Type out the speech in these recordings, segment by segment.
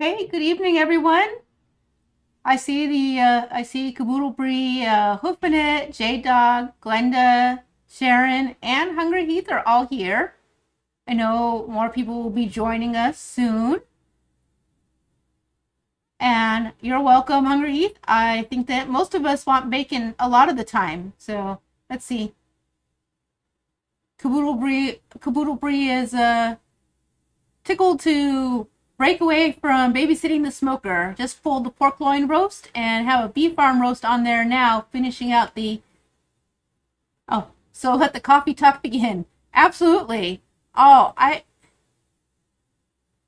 Hey, good evening, everyone. I see Caboodle Bree, Hoofbenet, J Dog, Glenda, Sharon, and Hungry Heath are all here. I know more people will be joining us soon. And you're welcome, Hungry Heath. I think that most of us want bacon a lot of the time. So let's see. Caboodle Bree is tickled to break away from babysitting the smoker. Just pulled the pork loin roast and have a beef arm roast on there now, finishing out the. Oh, so let the coffee talk begin. Absolutely. Oh, I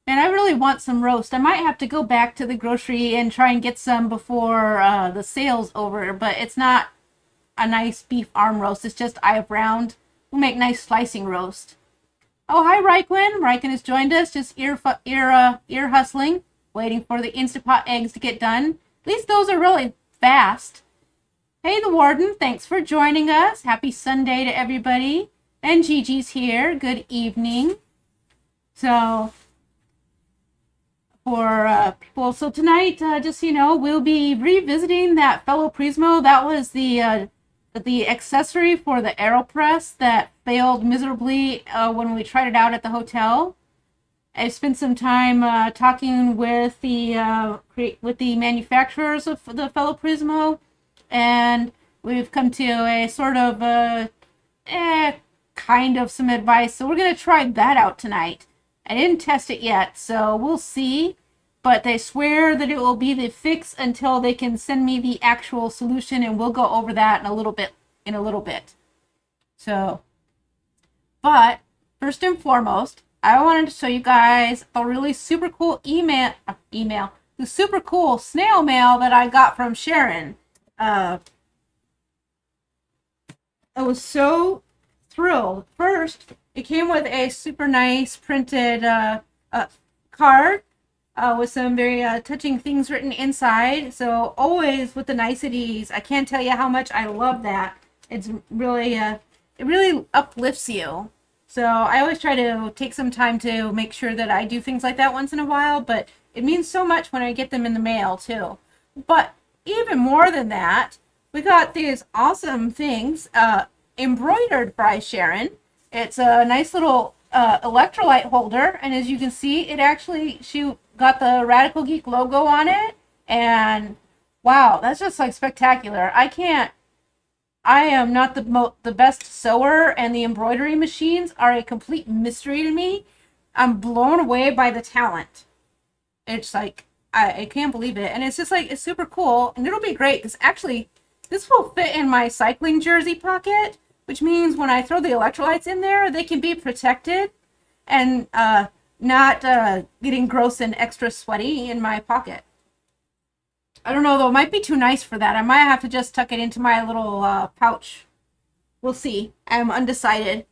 really want some roast. I might have to go back to the grocery and try and get some before the sale's over, but it's not a nice beef arm roast. It's just I have round. We'll make nice slicing roast. Oh, hi, Ryquin. Ryquin has joined us, just ear hustling, waiting for the Instapot eggs to get done. At least those are really fast. Hey, the Warden, thanks for joining us. Happy Sunday to everybody. And Gigi's here. Good evening. So, for people, so tonight, just so you know, we'll be revisiting that fellow Prismo. That was the accessory for the AeroPress that failed miserably when we tried it out at the hotel. I spent some time talking with the manufacturers of the fellow Prismo, and we've come to a sort of kind of some advice. So we're gonna try that out tonight. I didn't test it yet, so we'll see. But they swear that it will be the fix until they can send me the actual solution, and we'll go over that in a little bit. So, but first and foremost, I wanted to show you guys a really super cool the super cool snail mail that I got from Sharon. I was so thrilled. First, it came with a super nice printed card with some very touching things written inside. So always with the niceties. I can't tell you how much I love that. It's really, it really uplifts you. So I always try to take some time to make sure that I do things like that once in a while, but it means so much when I get them in the mail too. But even more than that, we got these awesome things embroidered by Sharon. It's a nice little electrolyte holder, and as you can see, she got the Radical Geek logo on it, and wow, that's just like spectacular. I am not the best sewer, and the embroidery machines are a complete mystery to me. I'm blown away by the talent. It's like I can't believe it, and it's just like it's super cool, and it'll be great because actually this will fit in my cycling jersey pocket, which means when I throw the electrolytes in there, they can be protected and not getting gross and extra sweaty in my pocket. I don't know, though. It might be too nice for that. I might have to just tuck it into my little pouch. We'll see. I'm undecided.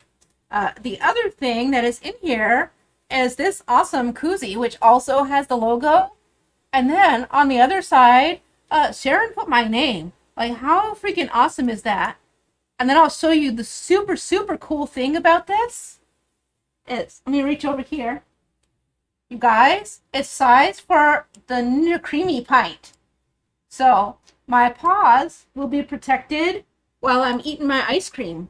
The other thing that is in here is this awesome koozie, which also has the logo. And then on the other side, Sharon put my name. Like, how freaking awesome is that? And then I'll show you the super, super cool thing about this. Let me reach over here. You guys, it's sized for the Ninja Creamy pint. So my paws will be protected while I'm eating my ice cream,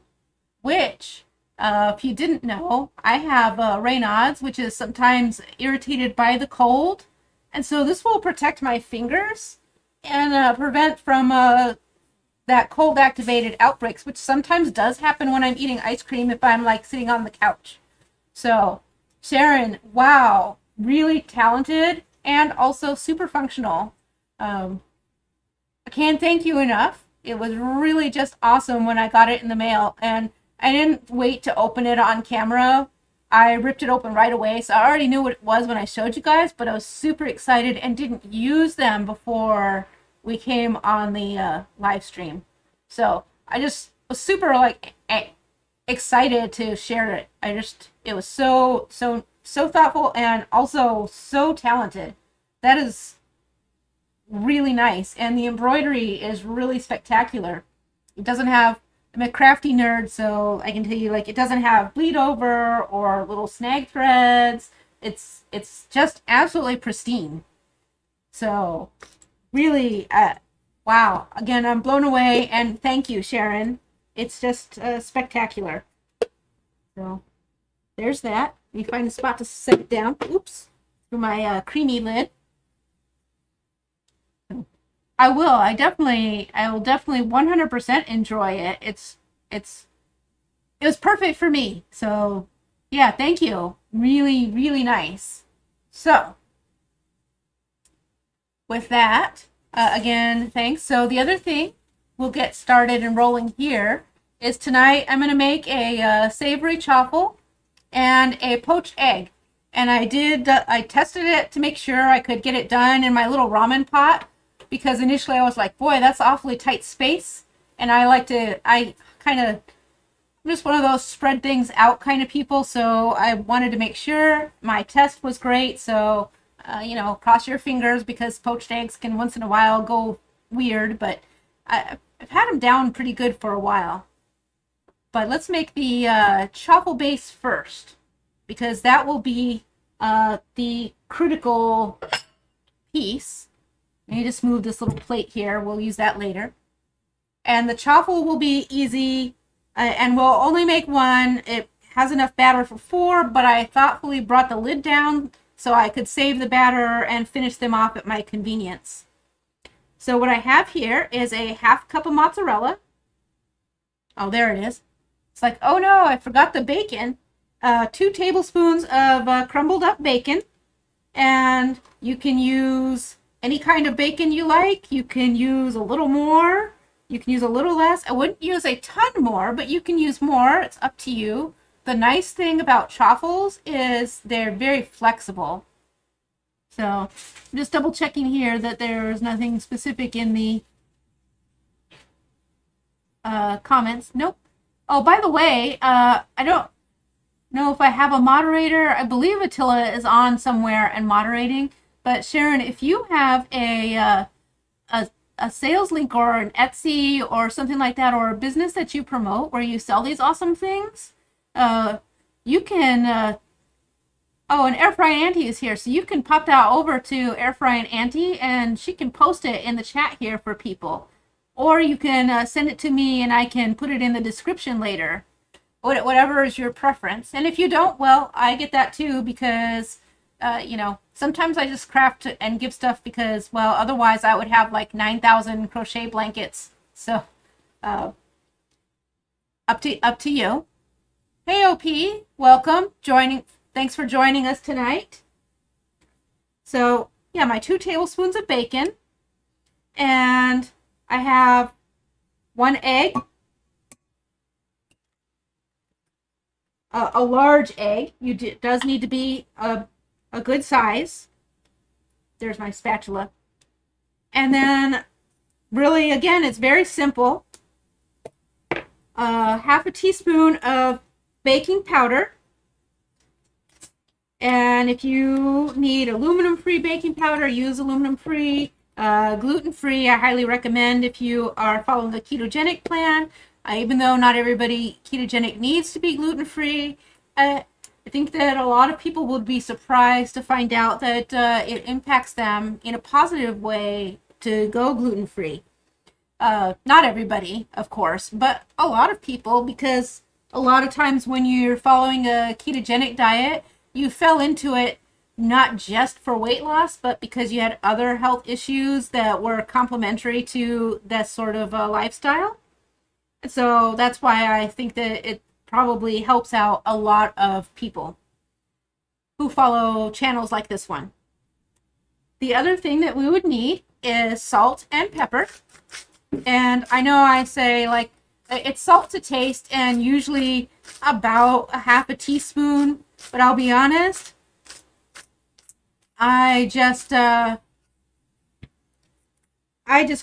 which, if you didn't know, I have Raynaud's, which is sometimes irritated by the cold. And so this will protect my fingers and prevent from that cold activated outbreaks, which sometimes does happen when I'm eating ice cream if I'm like sitting on the couch. So Sharon, wow, really talented and also super functional. I can't thank you enough. It was really just awesome when I got it in the mail, and I didn't wait to open it on camera. I ripped it open right away, so I already knew what it was when I showed you guys, but I was super excited and didn't use them before we came on the live stream. So I just was super like excited to share it. It was so thoughtful and also so talented. That is really nice, and the embroidery is really spectacular. It doesn't have, I'm a crafty nerd, so I can tell you, like, it doesn't have bleed over or little snag threads. It's just absolutely pristine. So really, wow. Again, I'm blown away, and thank you, Sharon. It's just spectacular. So there's that. Let me find a spot to set it down. Oops. For my creamy lid. I will. I will definitely 100% enjoy it. It was perfect for me. So yeah, thank you. Really, really nice. So with that, again, thanks. So the other thing we'll get started and rolling here is tonight I'm going to make a savory chaffle and a poached egg. And I tested it to make sure I could get it done in my little ramen pot, because initially I was like, boy, that's awfully tight space. And I'm just one of those spread things out kind of people. So I wanted to make sure my test was great. So, cross your fingers, because poached eggs can once in a while go weird, but I've had them down pretty good for a while. But let's make the chaffle base first, because that will be the critical piece. Let me just move this little plate here. We'll use that later. And the chaffle will be easy, and we'll only make one. It has enough batter for 4, but I thoughtfully brought the lid down so I could save the batter and finish them off at my convenience. So what I have here is a 1/2 cup of mozzarella. Oh, there it is. It's like, oh no, I forgot the bacon. 2 tablespoons of crumbled up bacon. And you can use any kind of bacon you like. You can use a little more. You can use a little less. I wouldn't use a ton more, but you can use more. It's up to you. The nice thing about chaffles is they're very flexible. So I'm just double checking here that there's nothing specific in the comments. Nope. Oh, by the way, I don't know if I have a moderator. I believe Attila is on somewhere and moderating. But Sharon, if you have a sales link or an Etsy or something like that, or a business that you promote where you sell these awesome things, you can. Oh, and Air Frying Auntie is here, so you can pop that over to Air Frying Auntie, and she can post it in the chat here for people. Or you can send it to me, and I can put it in the description later. Whatever is your preference. And if you don't, well, I get that too, because, sometimes I just craft and give stuff because, well, otherwise I would have like 9,000 crochet blankets. So, up to you. Hey, OP, welcome. Thanks for joining us tonight. So, yeah, my 2 tablespoons of bacon, and I have 1 egg, a large egg. It does need to be a good size. There's my spatula. And then, really, again, it's very simple. 1/2 teaspoon of baking powder. And if you need aluminum-free baking powder, use aluminum-free. Gluten-free, I highly recommend if you are following a ketogenic plan. Even though not everybody ketogenic needs to be gluten-free, I think that a lot of people would be surprised to find out that it impacts them in a positive way to go gluten-free. Not everybody, of course, but a lot of people, because a lot of times when you're following a ketogenic diet, you fell into it not just for weight loss, but because you had other health issues that were complementary to that sort of lifestyle. So that's why I think that it probably helps out a lot of people who follow channels like this one. The other thing that we would need is salt and pepper. And I know I say, like, it's salt to taste, and usually about 1/2 teaspoon, but I'll be honest, I just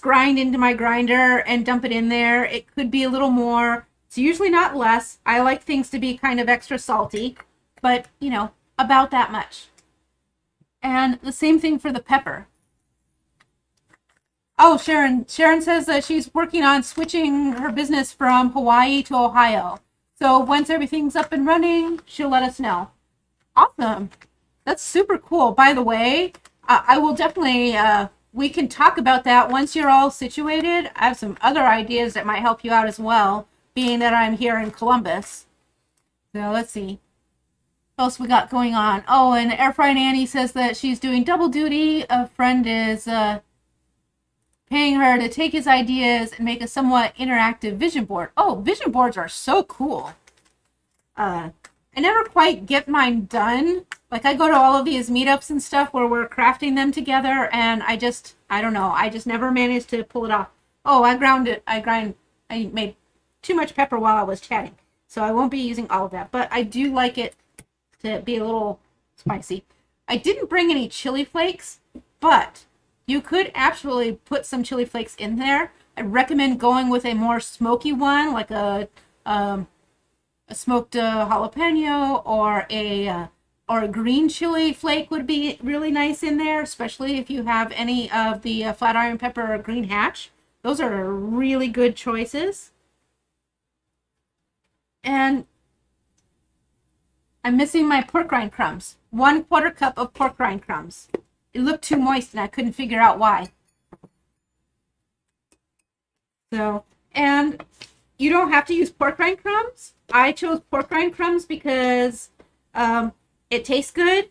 grind into my grinder and dump it in there. It could be a little more. It's usually not less. I like things to be kind of extra salty, but, about that much. And the same thing for the pepper. Oh, Sharon says that she's working on switching her business from Hawaii to Ohio. So once everything's up and running, she'll let us know. Awesome. That's super cool. By the way, I will definitely, we can talk about that once you're all situated. I have some other ideas that might help you out as well, being that I'm here in Columbus. So let's see. What else we got going on? Oh, and Air Fry Nanny says that she's doing double duty. A friend is paying her to take his ideas and make a somewhat interactive vision board. Oh, vision boards are so cool. I never quite get mine done. Like, I go to all of these meetups and stuff where we're crafting them together, and I don't know. I just never managed to pull it off. Oh, I made too much pepper while I was chatting, so I won't be using all of that. But I do like it to be a little spicy. I didn't bring any chili flakes, but you could actually put some chili flakes in there. I recommend going with a more smoky one, like a smoked jalapeno or a green chili flake would be really nice in there, especially if you have any of the flat iron pepper or green hatch. Those are really good choices. And I'm missing my pork rind crumbs. 1/4 cup of pork rind crumbs. It looked too moist and I couldn't figure out why. So, and you don't have to use pork rind crumbs. I chose pork rind crumbs because it tastes good,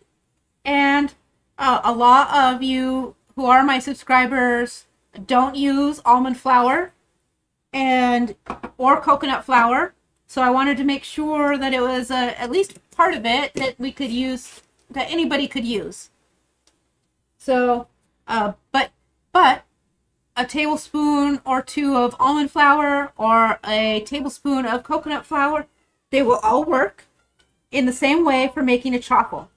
and a lot of you who are my subscribers don't use almond flour or coconut flour, so I wanted to make sure that it was at least part of it that we could use, that anybody could use. So, but a tablespoon or two of almond flour or a tablespoon of coconut flour, they will all work in the same way for making a chaffle.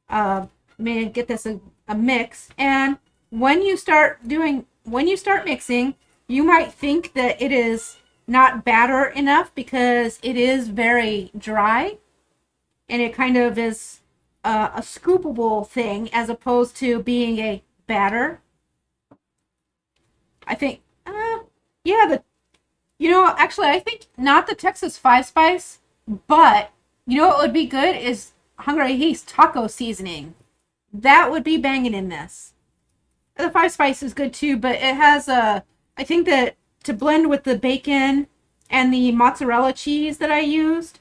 Get this a mix, and when you start mixing, you might think that it is not batter enough because it is very dry, and it kind of is a scoopable thing as opposed to being a batter. I think, actually, I think not the Texas 5 Spice, but you know what would be good is Hungry He's taco seasoning. That would be banging in this. The 5 Spice is good too, but it has I think that to blend with the bacon and the mozzarella cheese that I used.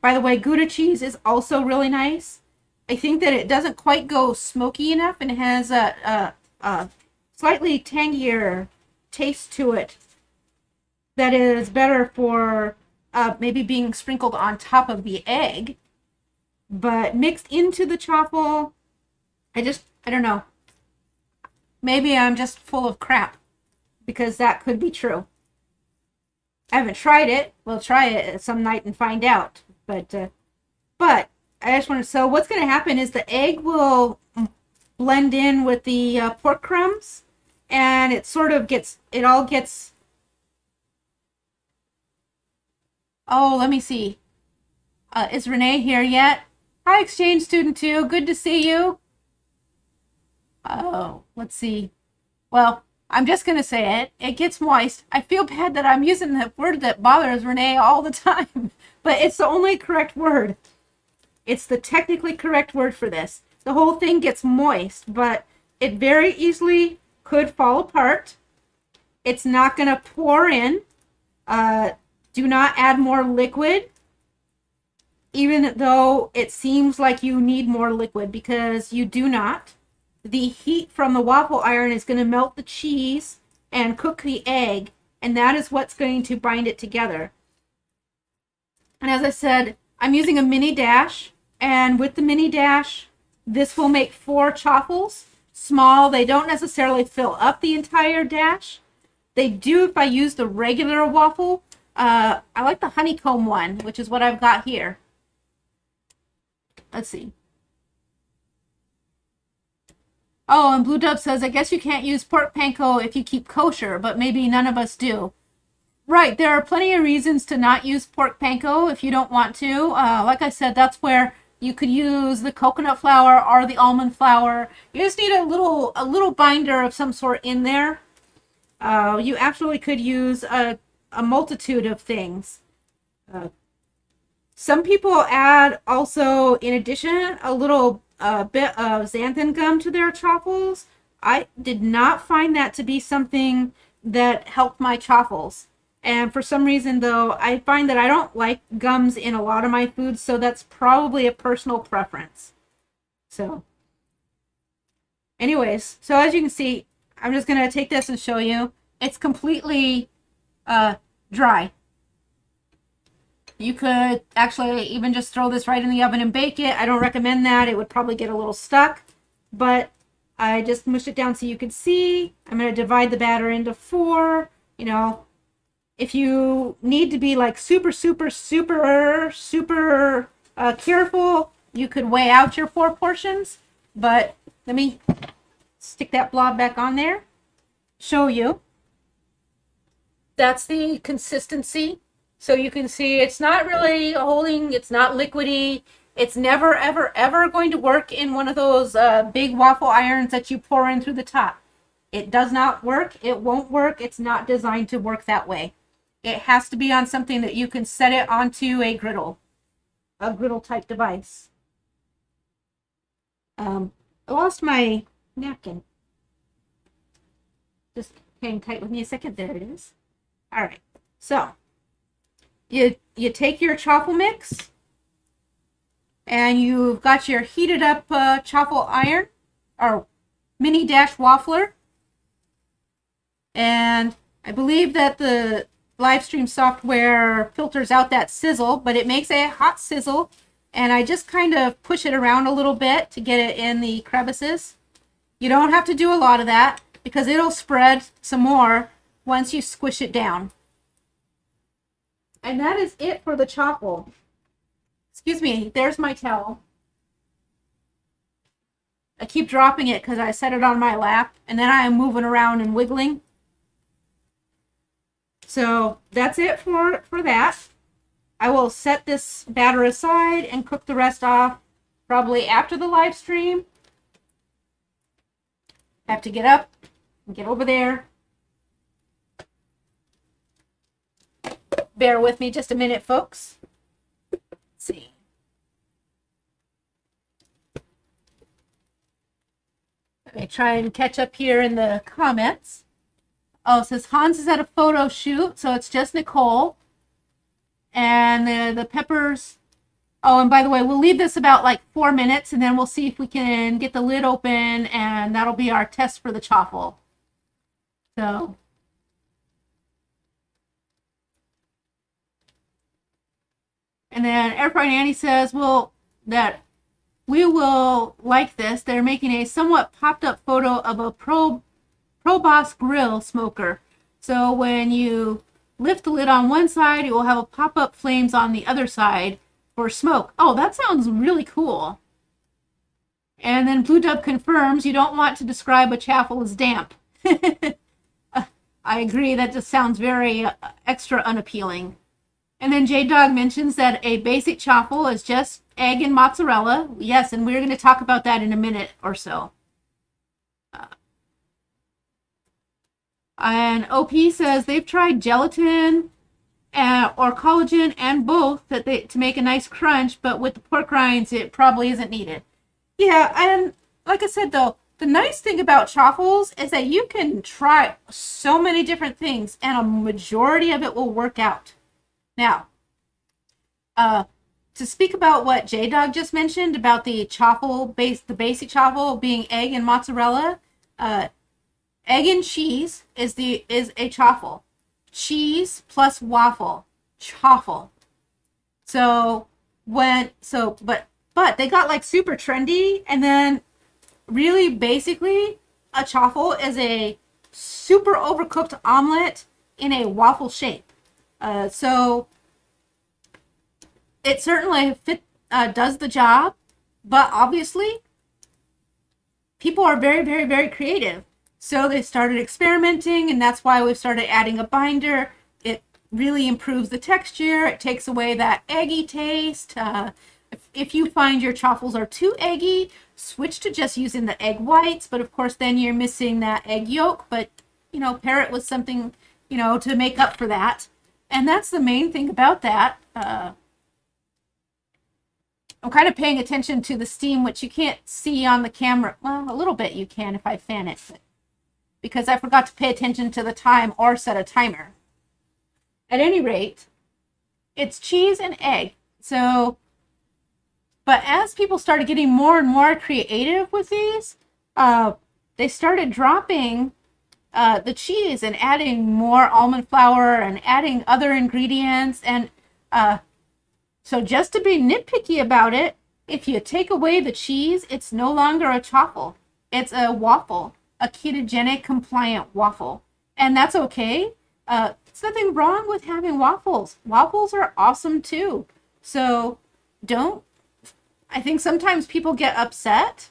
By the way, Gouda cheese is also really nice. I think that it doesn't quite go smoky enough, and it has a slightly tangier taste to it that is better for maybe being sprinkled on top of the egg, but mixed into the chaffle. I don't know. Maybe I'm just full of crap, because that could be true. I haven't tried it. We'll try it some night and find out. But I just want to. So what's going to happen is the egg will blend in with the pork crumbs, and it sort of gets. It all gets. Oh, let me see. Is Renee here yet? Hi, exchange student 2. Good to see you. Oh, let's see. Well, I'm just going to say it. It gets moist. I feel bad that I'm using the word that bothers Renee all the time, but it's the only correct word. It's the technically correct word for this. The whole thing gets moist, but it very easily could fall apart. It's not going to pour in. Do not add more liquid, even though it seems like you need more liquid, because you do not. The heat from the waffle iron is going to melt the cheese and cook the egg, and that is what's going to bind it together. And as I said, I'm using a mini dash, and with the mini dash, this will make 4 chaffles. Small. They don't necessarily fill up the entire dash. They do if I use the regular waffle. I like the honeycomb one, which is what I've got here. Let's see. Oh, and Blue Dove says, I guess you can't use pork panko if you keep kosher, but maybe none of us do. Right, there are plenty of reasons to not use pork panko if you don't want to. Like I said, that's where you could use the coconut flour or the almond flour. You just need a little binder of some sort in there. You actually could use a multitude of things. Some people add also, in addition, a little a bit of xanthan gum to their chaffles. I did not find that to be something that helped my chaffles. And for some reason, though, I find that I don't like gums in a lot of my foods, so that's probably a personal preference. So, anyways, so as you can see, I'm just going to take this and show you. It's completely dry. You could actually even just throw this right in the oven and bake it. I don't recommend that. It would probably get a little stuck, but I just mushed it down so you could see. I'm going to divide the batter into 4. You know, if you need to be like super careful, you could weigh out your 4 portions, but let me stick that blob back on there, show you. That's the consistency. So you can see it's not really holding, it's not liquidy. It's never, ever going to work in one of those big waffle irons that you pour in through the top. It does not work. It won't work. It's not designed to work that way. It has to be on something that you can set it onto a griddle type device. I lost my napkin. Just hang tight with me a second. There it is. All right. So you take your chaffle mix and you've got your heated up chaffle iron or mini dash waffler. And I believe that the live stream software filters out that sizzle, but it makes a hot sizzle. And I just kind of push it around a little bit to get it in the crevices. You don't have to do a lot of that because it'll spread some more once you squish it down. And that is it for the chaffle. Excuse me, there's my towel. I keep dropping it because I set it on my lap and then I am moving around and wiggling. So that's it for that. I will set this batter aside and cook the rest off probably after the live stream. I have to get up and get over there. Bear with me just a minute, folks. Let's see. Let me try and catch up here in the comments. Oh, it says Hans is at a photo shoot, so it's just Nicole. And the peppers. Oh, and by the way, we'll leave this about like 4 minutes, and then we'll see if we can get the lid open, and that'll be our test for the chaffle. So. And then Air Fryer Nanny says, well, that we will like this. They're making a somewhat popped up photo of a Pro Boss grill smoker. So when you lift the lid on one side, it will have a pop-up flames on the other side for smoke. Oh, that sounds really cool. And then Blue Dub confirms you don't want to describe a chaffle as damp. I agree. That just sounds very extra unappealing. And then J-Dog mentions that a basic chaffle is just egg and mozzarella. Yes, and we're going to talk about that in a minute or so. And OP says they've tried gelatin or collagen and both to make a nice crunch, but with the pork rinds, it probably isn't needed. Yeah, and like I said, though, the nice thing about chaffles is that you can try so many different things, and a majority of it will work out. Now, to speak about what J-Dog just mentioned about the chaffle the basic chaffle being egg and mozzarella, egg and cheese is a chaffle. Cheese plus waffle, chaffle. But they got like super trendy, and then really basically a chaffle is a super overcooked omelet in a waffle shape. So it certainly does the job, but obviously people are very, very, very creative. So they started experimenting, and that's why we've started adding a binder. It really improves the texture. It takes away that eggy taste. If you find your chaffles are too eggy, switch to just using the egg whites. But of course, then you're missing that egg yolk. But, pair it with something, to make up for that. And that's the main thing about that. I'm kind of paying attention to the steam, which you can't see on the camera. Well, a little bit you can if I fan it, because I forgot to pay attention to the time or set a timer. At any rate, it's cheese and egg. So, but as people started getting more and more creative with these, they started dropping the cheese and adding more almond flour and adding other ingredients. And so just to be nitpicky about it, if you take away the cheese, it's no longer a chaffle. It's a waffle, a ketogenic compliant waffle. And that's okay. There's nothing wrong with having waffles. Waffles are awesome too. So I think sometimes people get upset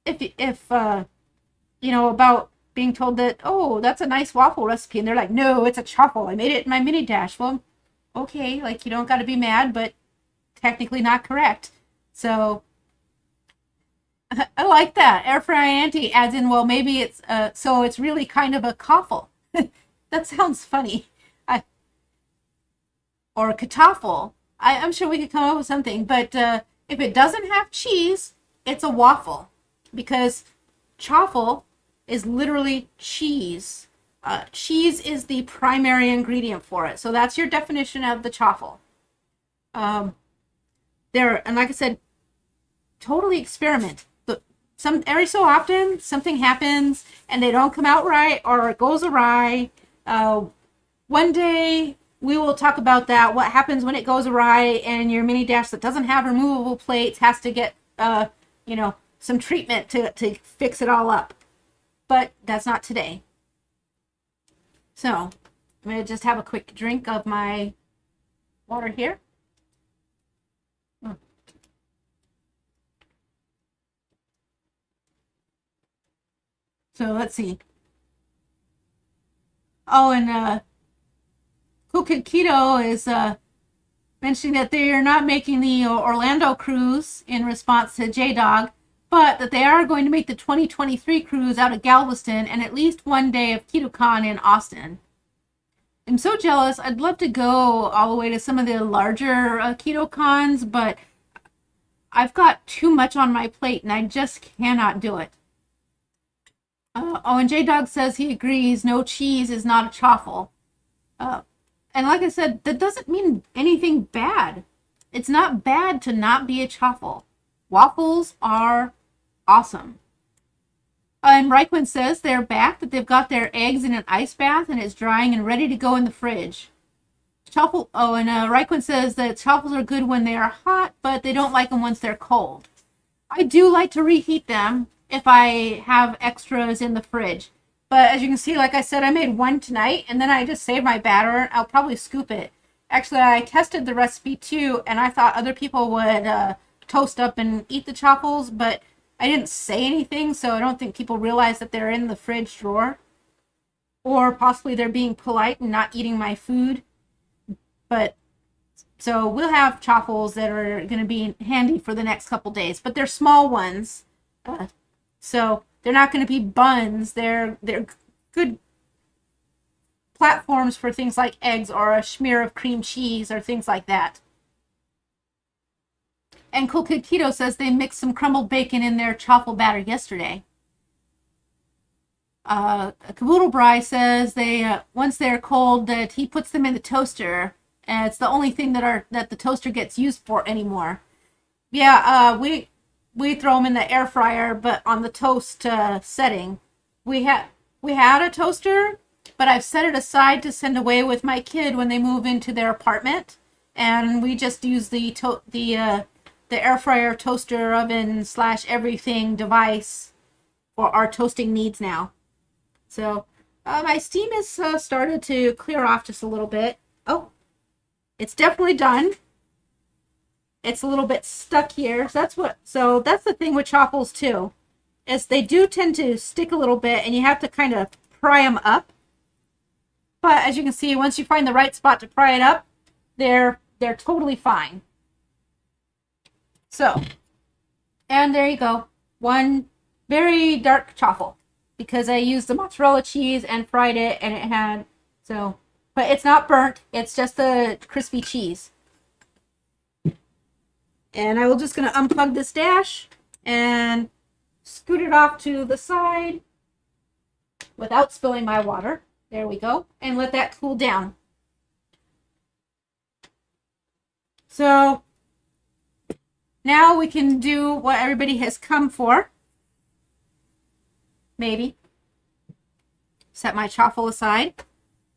if you know, about being told that, oh, that's a nice waffle recipe. And they're like, no, it's a chaffle. I made it in my mini dash. Well, okay, like, you don't got to be mad, but technically not correct. So I like that. Air Fry Auntie adds in, well, maybe it's so it's really kind of a coffle. That sounds funny. Or a kataffle. I'm sure we could come up with something, but if it doesn't have cheese, it's a waffle, because chaffle is literally cheese. Cheese is the primary ingredient for it. So that's your definition of the chaffle. And like I said, totally experiment. Every so often something happens and they don't come out right, or it goes awry. One day we will talk about that. What happens when it goes awry and your mini dash that doesn't have removable plates has to get you know, some treatment to fix it all up. But that's not today. So I'm going to just have a quick drink of my water here. So let's see. Oh, and Cool Kid Keto is mentioning that they are not making the Orlando cruise in response to J-Dog, but that they are going to make the 2023 cruise out of Galveston and at least one day of KetoCon in Austin. I'm so jealous. I'd love to go all the way to some of the larger KetoCons, but I've got too much on my plate and I just cannot do it. Oh, and J-Dog says he agrees no cheese is not a chaffle. And like I said, that doesn't mean anything bad. It's not bad to not be a chaffle. Waffles are awesome. And Reichman says they're back, that they've got their eggs in an ice bath and it's drying and ready to go in the fridge. Chaffle. Oh, and Reichman says that chaffles are good when they are hot, but they don't like them once they're cold. I do like to reheat them if I have extras in the fridge. But as you can see, like I said, I made one tonight and then I just saved my batter. I'll probably scoop it. Actually, I tested the recipe too, and I thought other people would toast up and eat the chaffles, but I didn't say anything, so I don't think people realize that they're in the fridge drawer. Or possibly they're being polite and not eating my food. But so we'll have chaffles that are going to be handy for the next couple days, but they're small ones. So they're not going to be buns. They're good platforms for things like eggs or a smear of cream cheese or things like that. And Cool Kid Keto says they mixed some crumbled bacon in their chaffle batter yesterday. Caboodle Bry says they once they're cold that he puts them in the toaster, and it's the only thing that the toaster gets used for anymore. Yeah, we throw them in the air fryer, but on the toast setting. We had a toaster, but I've set it aside to send away with my kid when they move into their apartment, and we just use the air fryer, toaster, oven / everything device for our toasting needs now. So my steam has started to clear off just a little bit. Oh, it's definitely done. It's a little bit stuck here. So that's the thing with chaffles too, is they do tend to stick a little bit and you have to kind of pry them up. But as you can see, once you find the right spot to pry it up, they're totally fine. So, and there you go. One very dark chaffle, because I used the mozzarella cheese and fried it, and it had, so, but it's not burnt. It's just the crispy cheese. And I will just going to unplug this dash and scoot it off to the side without spilling my water. There we go. And let that cool down. So now we can do what everybody has come for. Maybe. Set my chaffle aside.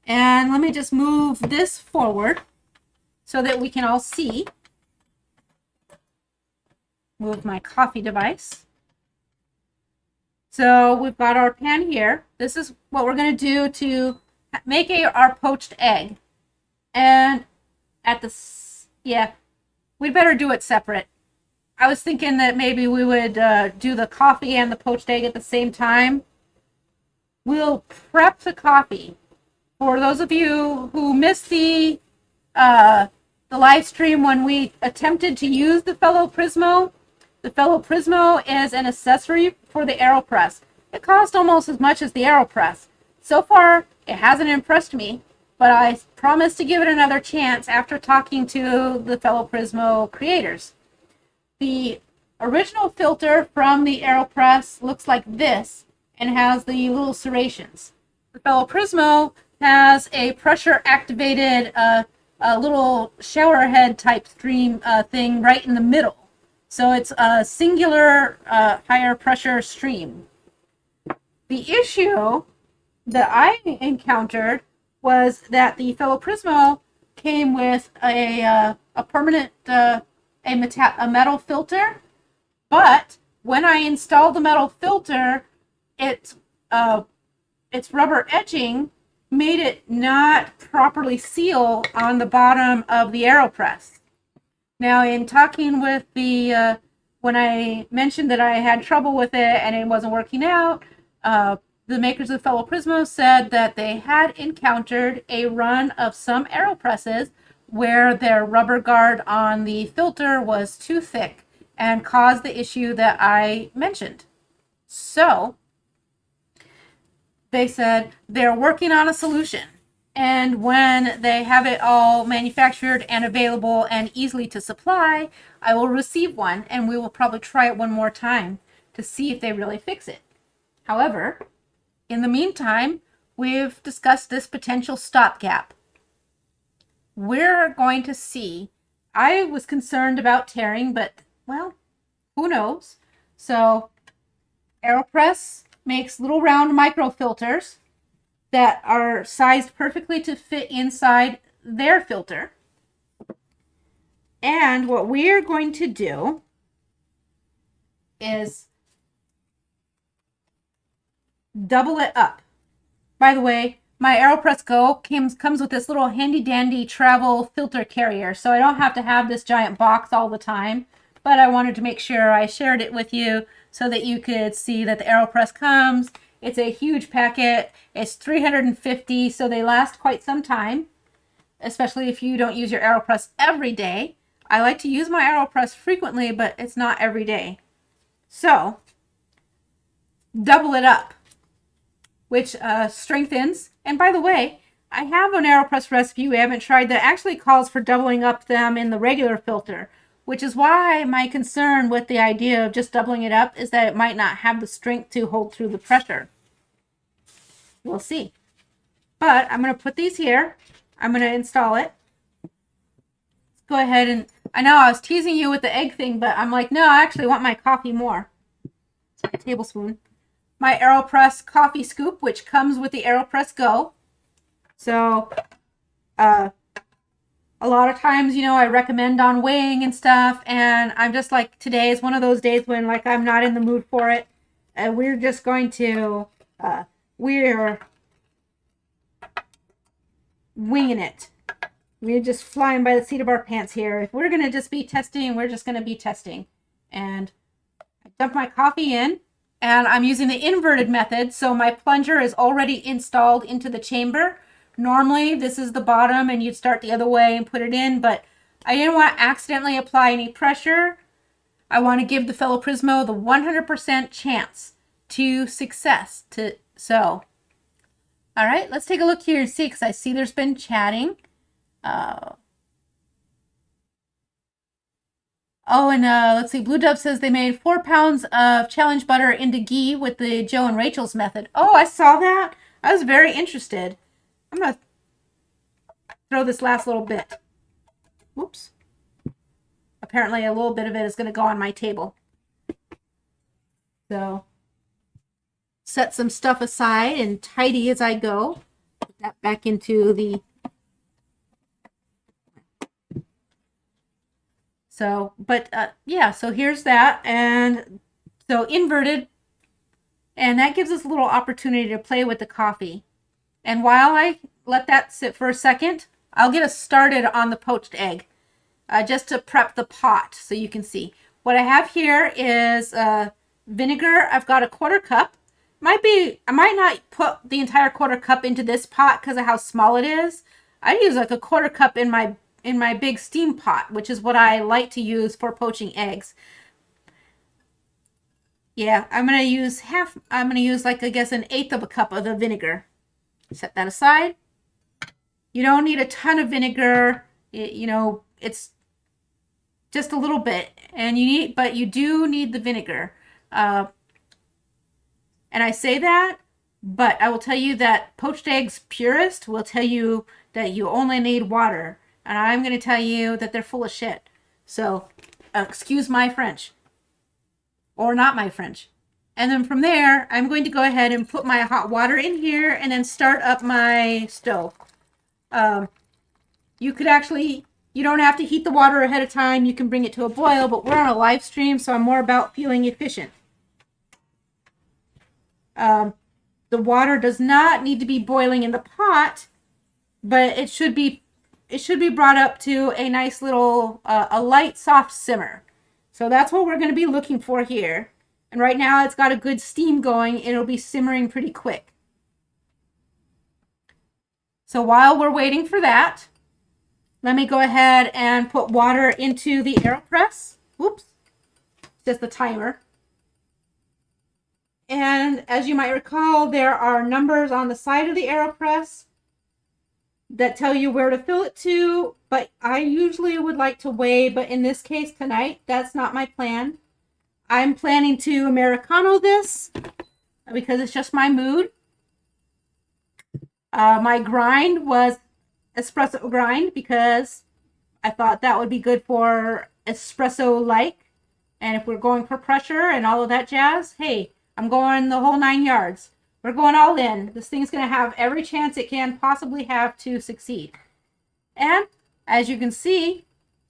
And let me just move this forward so that we can all see. Move my coffee device. So we've got our pan here. This is what we're going to do to make our poached egg. And at the, yeah, we'd better do it separate. I was thinking that maybe we would do the coffee and the poached egg at the same time. We'll prep the coffee. For those of you who missed the live stream when we attempted to use the Prismo is an accessory for the AeroPress. It cost almost as much as the AeroPress. So far, it hasn't impressed me, but I promise to give it another chance after talking to the fellow Prismo creators. The original filter from the AeroPress looks like this and has the little serrations. The fellow Prismo has a pressure activated a little shower head type stream thing right in the middle. So it's a singular higher pressure stream. The issue that I encountered was that the fellow Prismo came with a permanent a metal filter, but when I installed the metal filter, its rubber edging made it not properly seal on the bottom of the AeroPress. Now, in talking with the, when I mentioned that I had trouble with it and it wasn't working out, the makers of the fellow Prismo said that they had encountered a run of some AeroPresses where their rubber guard on the filter was too thick and caused the issue that I mentioned. So they said they're working on a solution, and when they have it all manufactured and available and easily to supply, I will receive one and we will probably try it one more time to see if they really fix it. However, in the meantime, we've discussed this potential stopgap. We're going to see. I was concerned about tearing, but, well, who knows? So, AeroPress makes little round microfilters that are sized perfectly to fit inside their filter. And what we're going to do is double it up. By the way, my AeroPress Go comes with this little handy dandy travel filter carrier, so I don't have to have this giant box all the time, but I wanted to make sure I shared it with you so that you could see that the AeroPress comes. It's a huge packet. It's 350, so they last quite some time, especially if you don't use your AeroPress every day. I like to use my AeroPress frequently, but it's not every day. So, double it up, which strengthens. And by the way, I have an AeroPress recipe we haven't tried that actually calls for doubling up them in the regular filter, which is why my concern with the idea of just doubling it up is that it might not have the strength to hold through the pressure. We'll see. But I'm going to put these here. I'm going to install it. Let's go ahead and, I know I was teasing you with the egg thing, but I'm like, no, I actually want my coffee more. A tablespoon. My AeroPress coffee scoop, which comes with the AeroPress Go. So, a lot of times, you know, I recommend on weighing and stuff, and I'm just like, today is one of those days when, like, I'm not in the mood for it. And we're just going to, we're winging it. We're just flying by the seat of our pants here. If we're going to just be testing, we're just going to be testing. And I dump my coffee in, and I'm using the inverted method, so my plunger is already installed into the chamber. Normally, this is the bottom, and you'd start the other way and put it in, but I didn't want to accidentally apply any pressure. I want to give the fellow Prismo the 100% chance to success. So, all right, let's take a look here and see, because I see there's been chatting. Oh, and let's see. Blue Dove says they made 4 pounds of challenge butter into ghee with the Joe and Rachel's method. Oh, I saw that. I was very interested. I'm going to throw this last little bit. Whoops. Apparently a little bit of it is going to go on my table. So set some stuff aside and tidy as I go. Put that back into the... So, but yeah, so here's that. And so inverted. And that gives us a little opportunity to play with the coffee. And while I let that sit for a second, I'll get us started on the poached egg. Just to prep the pot so you can see. What I have here is vinegar. I've got a 1/4 cup. I might not put the entire 1/4 cup into this pot because of how small it is. I use like a 1/4 cup in my big steam pot, which is what I like to use for poaching eggs. Yeah, I'm going to use like, I guess, 1/8 of a cup of the vinegar. Set that aside. You don't need a ton of vinegar. It's just a little bit, but you do need the vinegar. And I say that, but I will tell you that poached eggs purist will tell you that you only need water. And I'm going to tell you that they're full of shit. So, excuse my French. Or not my French. And then from there, I'm going to go ahead and put my hot water in here and then start up my stove. You don't have to heat the water ahead of time. You can bring it to a boil, but we're on a live stream, so I'm more about feeling efficient. The water does not need to be boiling in the pot, but it should be brought up to a nice little, a light, soft simmer. So that's what we're going to be looking for here. And right now it's got a good steam going. It'll be simmering pretty quick. So while we're waiting for that, let me go ahead and put water into the AeroPress. Whoops, just the timer. And as you might recall, there are numbers on the side of the AeroPress that tell you where to fill it to, but I usually would like to weigh, but in this case tonight, that's not my plan. I'm planning to Americano this because it's just my mood. My grind was espresso grind because I thought that would be good for espresso-like. And if we're going for pressure and all of that jazz, hey, I'm going the whole 9 yards. We're going all in. This thing's going to have every chance it can possibly have to succeed. And as you can see,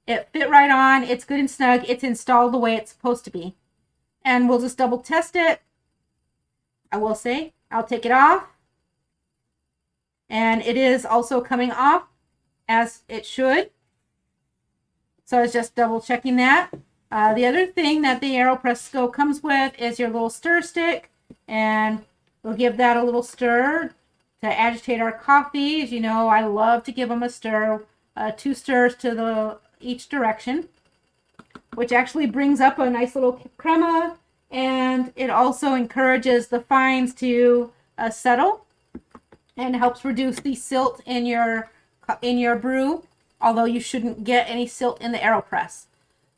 it fit right on. It's good and snug. It's installed the way it's supposed to be. And we'll just double test it. I will say, I'll take it off. And it is also coming off as it should. So I was just double checking that. The other thing that the AeroPress Go comes with is your little stir stick. And we'll give that a little stir to agitate our coffee. As you know, I love to give them a stir. 2 stirs to each direction, which actually brings up a nice little crema, and it also encourages the fines to settle and helps reduce the silt in your brew, although you shouldn't get any silt in the AeroPress.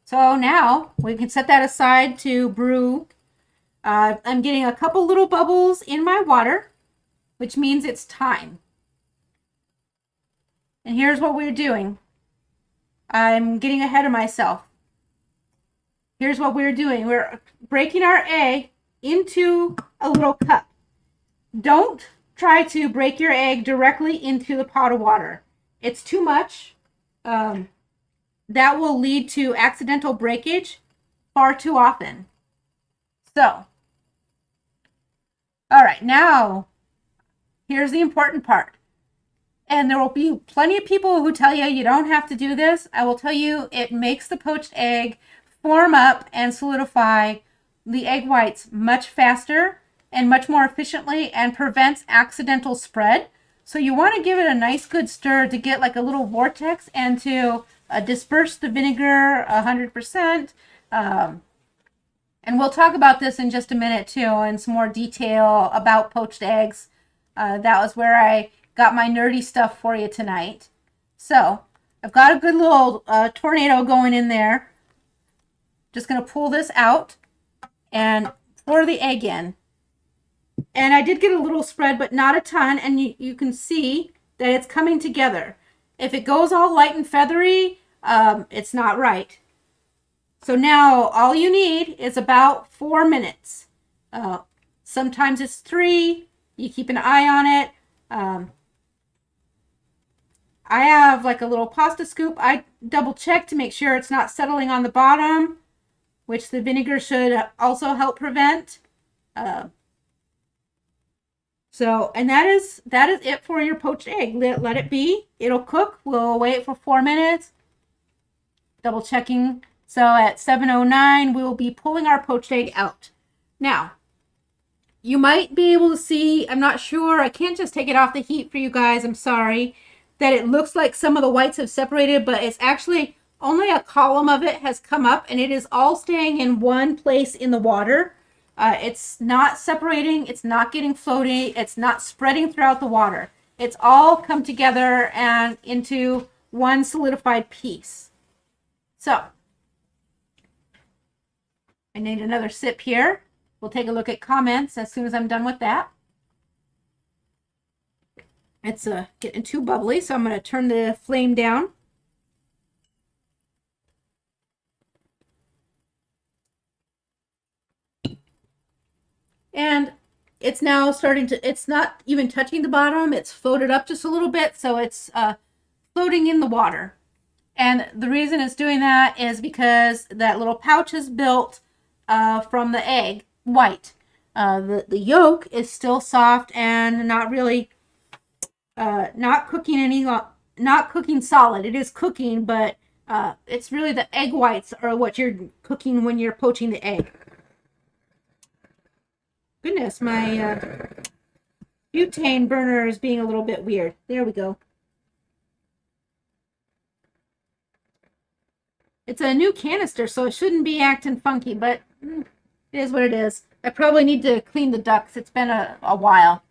So now we can set that aside to brew. I'm getting a couple little bubbles in my water, which means it's time. And here's what we're doing. I'm getting ahead of myself. Here's what we're doing. We're breaking our egg into a little cup. Don't try to break your egg directly into the pot of water. It's too much. That will lead to accidental breakage far too often. So, all right, now here's the important part. And there will be plenty of people who tell you you don't have to do this. I will tell you it makes the poached egg form up and solidify the egg whites much faster and much more efficiently and prevents accidental spread. So you want to give it a nice good stir to get like a little vortex and to disperse the vinegar 100%. And we'll talk about this in just a minute too, in some more detail about poached eggs. That was where I got my nerdy stuff for you tonight. So I've got a good little tornado going in there. Just going to pull this out and pour the egg in. And I did get a little spread, but not a ton. And you can see that it's coming together. If it goes all light and feathery, it's not right. So now all you need is about 4 minutes. Sometimes it's 3. You keep an eye on it. I have like a little pasta scoop. I double check to make sure it's not settling on the bottom, which the vinegar should also help prevent. And that is it for your poached egg. Let it be. It'll cook. We'll wait for 4 minutes. Double checking. So at 7:09, we will be pulling our poached egg out. Now, you might be able to see, I'm not sure, I can't just take it off the heat for you guys, I'm sorry, that it looks like some of the whites have separated, but it's actually only a column of it has come up, and it is all staying in one place in the water. It's not separating, it's not getting floaty, it's not spreading throughout the water. It's all come together and into one solidified piece. So, I need another sip here. We'll take a look at comments as soon as I'm done with that. It's getting too bubbly, so I'm going to turn the flame down. And it's now starting to, it's not even touching the bottom. It's floated up just a little bit, so it's floating in the water. And the reason it's doing that is because that little pouch is built from the egg white. The yolk is still soft and not really not cooking solid. It is cooking, but it's really the egg whites are what you're cooking when you're poaching the egg. Goodness, my butane burner is being a little bit weird. There we go. It's a new canister, so it shouldn't be acting funky, but it is what it is. I probably need to clean the ducts. It's been a while.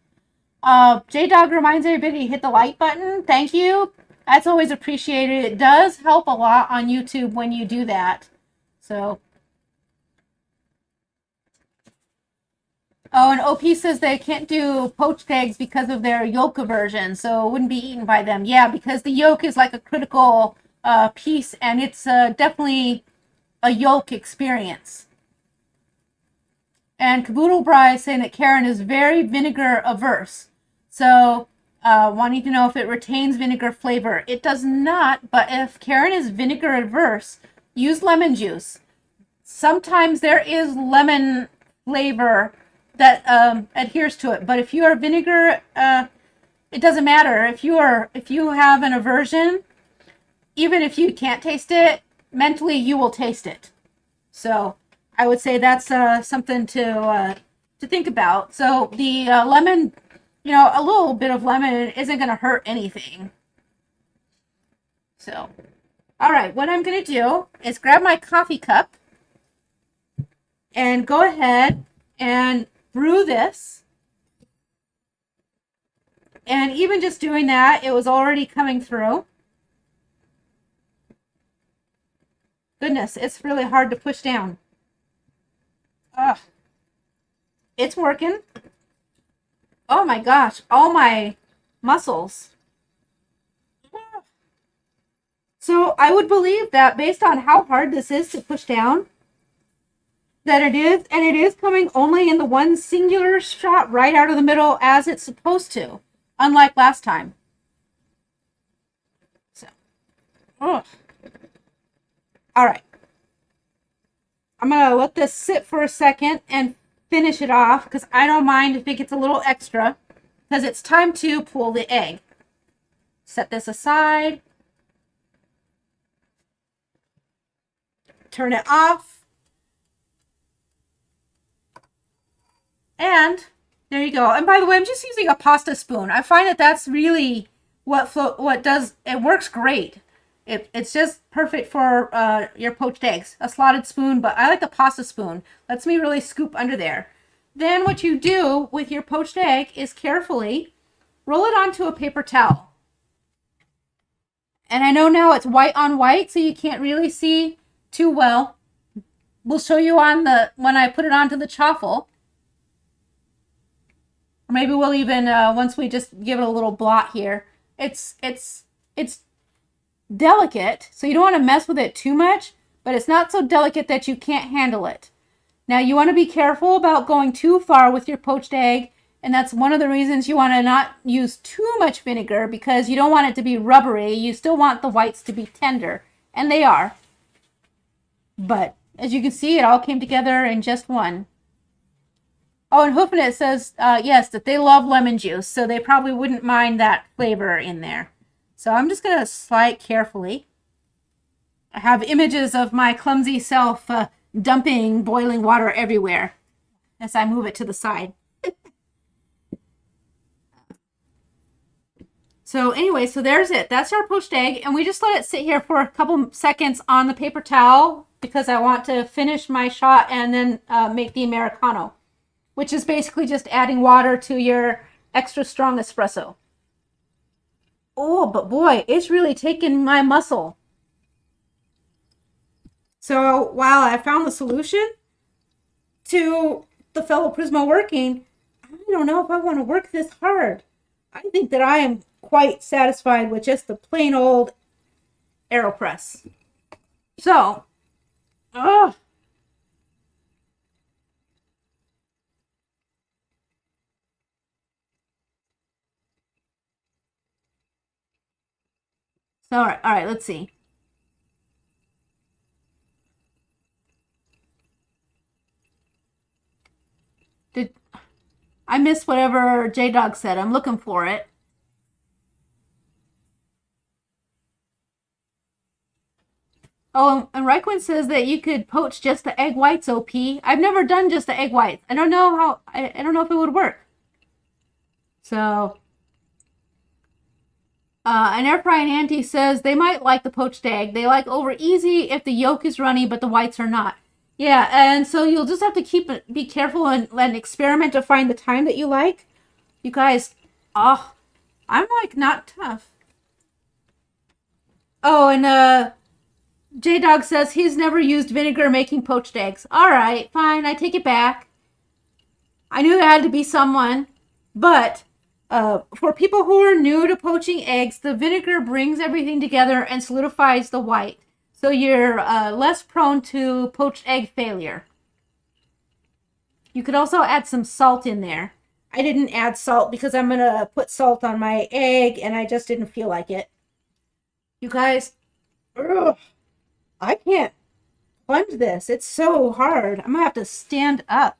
J-Dog reminds everybody to hit the like button. Thank you. That's always appreciated. It does help a lot on YouTube when you do that. So. Oh, and OP says they can't do poached eggs because of their yolk aversion, so it wouldn't be eaten by them. Yeah, because the yolk is like a critical piece, and it's definitely a yolk experience. And Caboodle Bry is saying that Karen is very vinegar averse. So, wanting to know if it retains vinegar flavor. It does not, but if Karen is vinegar averse, use lemon juice. Sometimes there is lemon flavor that adheres to it, but if you are vinegar, it doesn't matter. If you have an aversion, even if you can't taste it, mentally you will taste it. So I would say that's something to think about. So the lemon, a little bit of lemon isn't going to hurt anything. So, all right, what I'm going to do is grab my coffee cup and go ahead and brew this. And even just doing that, it was already coming through. Goodness, it's really hard to push down. Ugh. It's working. Oh my gosh, all my muscles. So I would believe that based on how hard this is to push down, that it is, and it is coming only in the one singular shot right out of the middle as it's supposed to, unlike last time. So, ugh. All right. I'm going to let this sit for a second and finish it off because I don't mind if it gets a little extra because it's time to pull the egg. Set this aside. Turn it off. And there you go. And by the way, I'm just using a pasta spoon. I find that that's really what does, it works great. It's just perfect for your poached eggs. A slotted spoon, but I like the pasta spoon. Lets me really scoop under there. Then what you do with your poached egg is carefully roll it onto a paper towel. And I know now it's white on white, so you can't really see too well. we'll show you on the when I put it onto the chaffle. Or maybe we'll even once we just give it a little blot here. It's delicate, so you don't want to mess with it too much, but it's not so delicate that you can't handle it. Now you want to be careful about going too far with your poached egg, and that's one of the reasons you want to not use too much vinegar, because you don't want it to be rubbery. You still want the whites to be tender, and they are. But as you can see, it all came together in just one. Oh, and Hoofing It says, yes, that they love lemon juice, so they probably wouldn't mind that flavor in there. So I'm just going to slide carefully. I have images of my clumsy self dumping boiling water everywhere as I move it to the side. So anyway, so there's it. That's our poached egg, and we just let it sit here for a couple seconds on the paper towel because I want to finish my shot and then make the Americano, which is basically just adding water to your extra strong espresso. Oh, but boy, it's really taken my muscle. So while I found the solution to the fellow Prismo working, I don't know if I want to work this hard. I think that I am quite satisfied with just the plain old AeroPress. So, oh. So, all right, let's see. I missed whatever J-Dog said. I'm looking for it. Oh, and Raikkonen says that you could poach just the egg whites, OP. I've never done just the egg whites. I don't know how, I don't know if it would work. So, and Air Frying Auntie says they might like the poached egg. They like over easy if the yolk is runny, but the whites are not. Yeah, and so you'll just have to be careful and experiment to find the time that you like. You guys, oh, I'm like not tough. Oh, and J-Dog says he's never used vinegar making poached eggs. All right, fine, I take it back. I knew there had to be someone, but for people who are new to poaching eggs, the vinegar brings everything together and solidifies the white. So you're less prone to poached egg failure. You could also add some salt in there. I didn't add salt because I'm going to put salt on my egg and I just didn't feel like it. You guys, ugh, I can't plunge this. It's so hard. I'm going to have to stand up.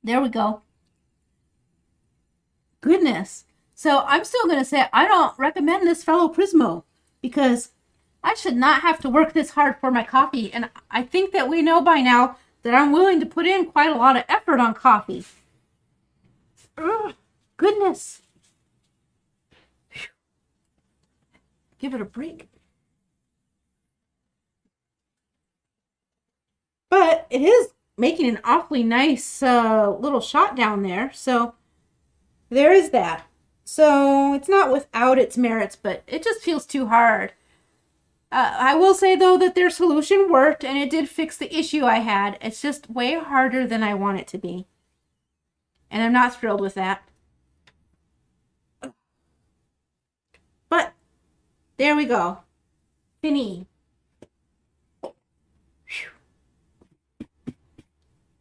There we go. Goodness. So I'm still going to say I don't recommend this fellow Prismo because I should not have to work this hard for my coffee. And I think that we know by now that I'm willing to put in quite a lot of effort on coffee. Ugh, goodness. Whew. Give it a break. But it is making an awfully nice little shot down there. So there is that. So it's not without its merits, but it just feels too hard. I will say, though, that their solution worked, and it did fix the issue I had. It's just way harder than I want it to be. And I'm not thrilled with that. But, there we go. Fini.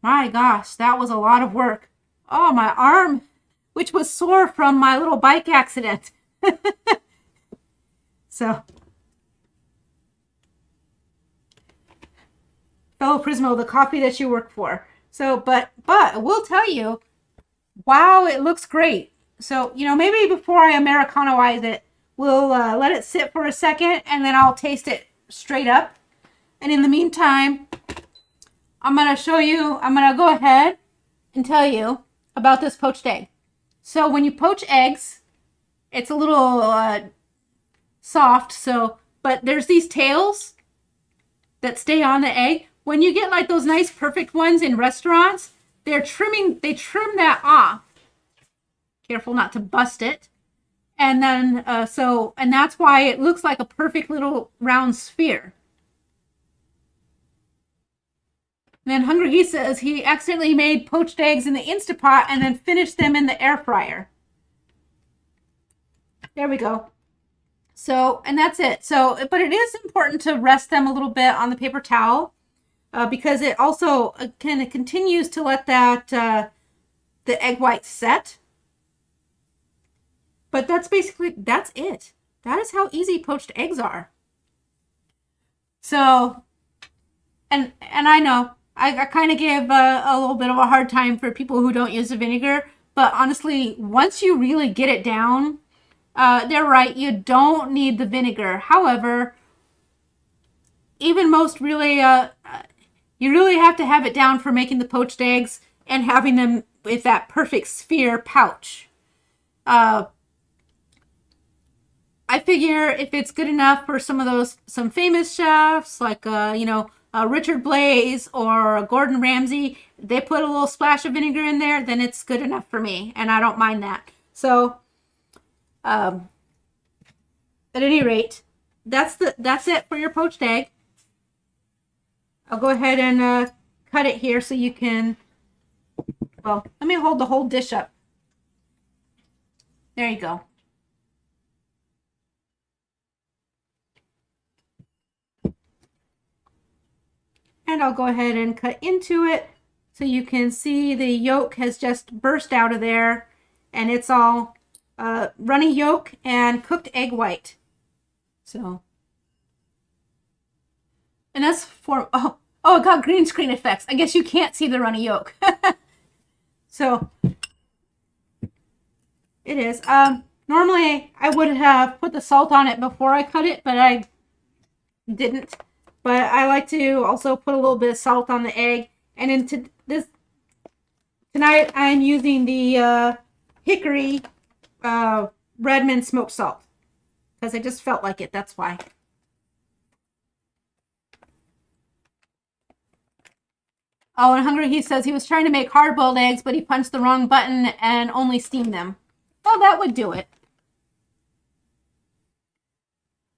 My gosh, that was a lot of work. Oh, my arm, which was sore from my little bike accident. So... fellow Prismo, the coffee that you work for. So, but I will tell you, wow, it looks great. So, you know, maybe before I Americanoize it, we'll let it sit for a second and then I'll taste it straight up. And in the meantime, I'm going to show you, I'm going to go ahead and tell you about this poached egg. So when you poach eggs, it's a little soft, so, but there's these tails that stay on the egg. When you get like those nice perfect ones in restaurants, they trim that off. Careful not to bust it. And then, and that's why it looks like a perfect little round sphere. And then Hungry Geese says he accidentally made poached eggs in the Instapot and then finished them in the air fryer. There we go. So, and that's it. So, but it is important to rest them a little bit on the paper towel because it also kind of continues to let that the egg white set. But that's it. That is how easy poached eggs are. So, and I know I kind of give a little bit of a hard time for people who don't use the vinegar, but honestly, once you really get it down, they're right. You don't need the vinegar. However, even most really, you really have to have it down for making the poached eggs and having them with that perfect sphere pouch. I figure if it's good enough for some famous chefs like, Richard Blais or Gordon Ramsay, they put a little splash of vinegar in there, then it's good enough for me, and I don't mind that. So, at any rate, that's it for your poached egg. I'll go ahead and cut it here so you can, well, let me hold the whole dish up. There you go. And I'll go ahead and cut into it so you can see the yolk has just burst out of there, and it's all runny yolk and cooked egg white. So, and that's for, oh, it got green screen effects. I guess you can't see the runny yolk. So, it is. Normally I would have put the salt on it before I cut it, but I didn't. But I like to also put a little bit of salt on the egg. And into this, tonight I'm using the Hickory Redmond smoked salt. Because I just felt like it, that's why. Oh, and Hungry, he says he was trying to make hard-boiled eggs, but he punched the wrong button and only steamed them. Well, that would do it.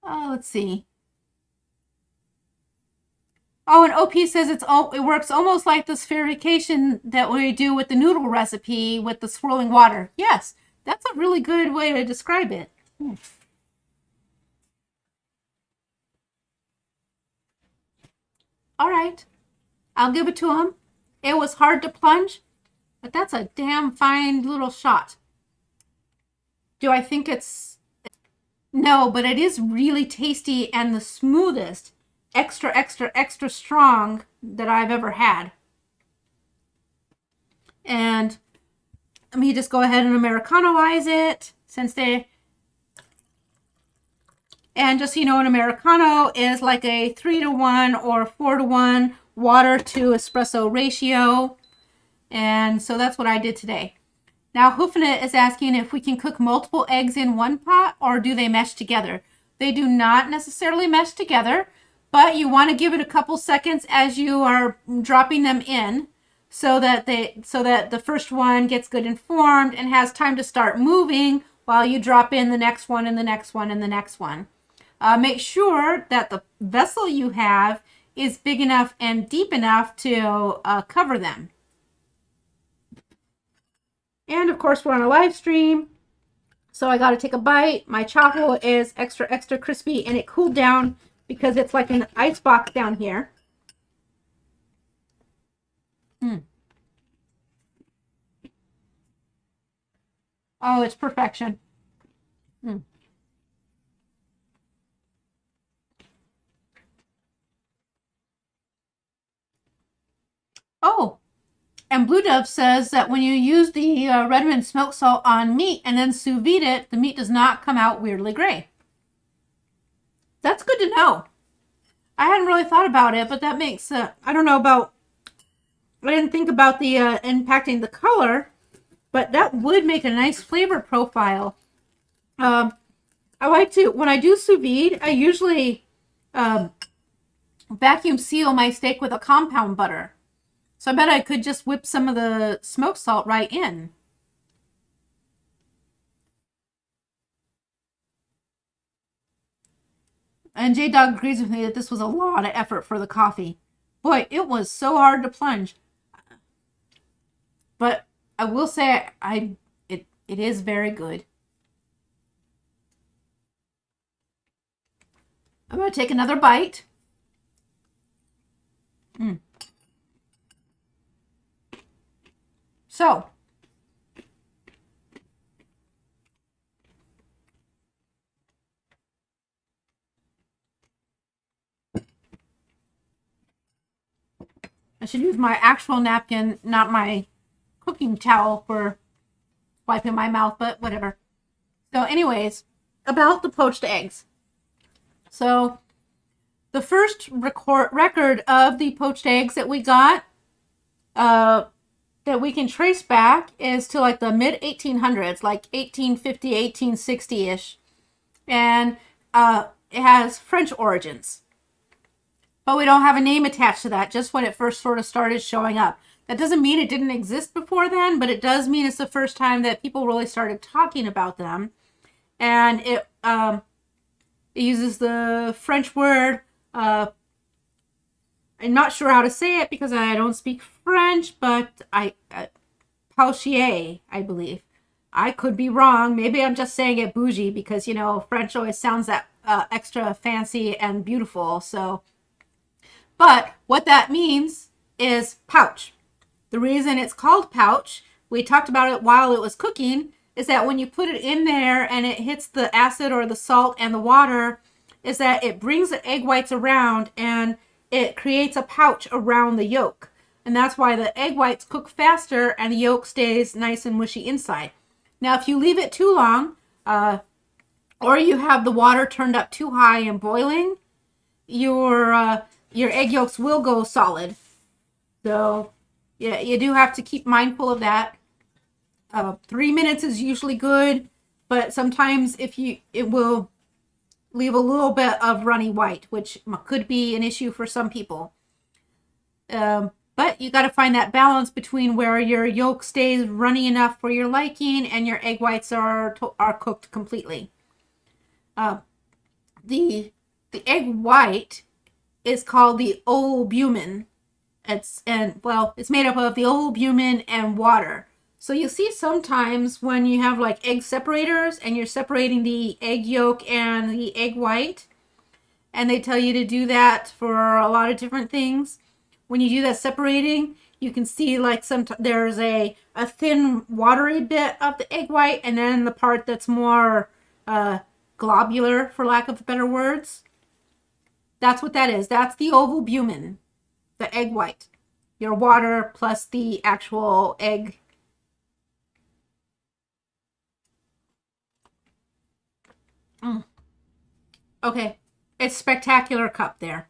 Let's see. Oh, and OP says it works almost like the spherification that we do with the noodle recipe with the swirling water. Yes, that's a really good way to describe it. All right, I'll give it to him. It was hard to plunge, but that's a damn fine little shot. Do I think it's... No, but it is really tasty and the smoothest. Extra, extra, extra strong that I've ever had. And let me just go ahead and Americanoize it since they... And just so you know, an Americano is like a 3-to-1 or 4-to-1 water to espresso ratio. And so that's what I did today. Now, Hoofnit is asking if we can cook multiple eggs in one pot or do they mesh together? They do not necessarily mesh together, but you want to give it a couple seconds as you are dropping them in so that the first one gets good and formed and has time to start moving while you drop in the next one and the next one and the next one. Make sure that the vessel you have is big enough and deep enough to cover them. And of course, we're on a live stream, so I got to take a bite. My chaffle is extra, extra crispy, and it cooled down because it's like an ice box down here. Oh, it's perfection. Oh, and Blue Dove says that when you use the Redmond smoked salt on meat and then sous vide it, the meat does not come out weirdly gray. That's good to know. I hadn't really thought about it, but that makes, I don't know about, I didn't think about the impacting the color, but that would make a nice flavor profile. I like to, when I do sous vide, I usually vacuum seal my steak with a compound butter. So I bet I could just whip some of the smoked salt right in. And J-Dog agrees with me that this was a lot of effort for the coffee. Boy, it was so hard to plunge. But I will say it is very good. I'm going to take another bite. So, I should use my actual napkin, not my cooking towel for wiping my mouth, but whatever. So anyways, about the poached eggs. So the first record of the poached eggs that we got that we can trace back is to like the mid 1800s, like 1850, 1860-ish. And it has French origins. But we don't have a name attached to that, just when it first sort of started showing up. That doesn't mean it didn't exist before then, but it does mean it's the first time that people really started talking about them. And it uses the French word, I'm not sure how to say it because I don't speak French, but Poached Egg, I believe. I could be wrong. Maybe I'm just saying it bougie because, you know, French always sounds that extra fancy and beautiful. So, but what that means is pouch. The reason it's called pouch, we talked about it while it was cooking, is that when you put it in there and it hits the acid or the salt and the water, is that it brings the egg whites around and it creates a pouch around the yolk. And that's why the egg whites cook faster and the yolk stays nice and mushy inside. Now, if you leave it too long, or you have the water turned up too high and boiling, your egg yolks will go solid. So, yeah, you do have to keep mindful of that. 3 minutes is usually good, but sometimes it will leave a little bit of runny white, which could be an issue for some people. But you got to find that balance between where your yolk stays runny enough for your liking and your egg whites are cooked completely. The egg white is called the albumin. It's made up of the albumin and water. So you see sometimes when you have like egg separators and you're separating the egg yolk and the egg white, and they tell you to do that for a lot of different things. When you do that separating, you can see like there's a thin watery bit of the egg white and then the part that's more globular, for lack of better words. That's what that is. That's the albumin, the egg white. Your water plus the actual egg. Okay, it's spectacular cup there.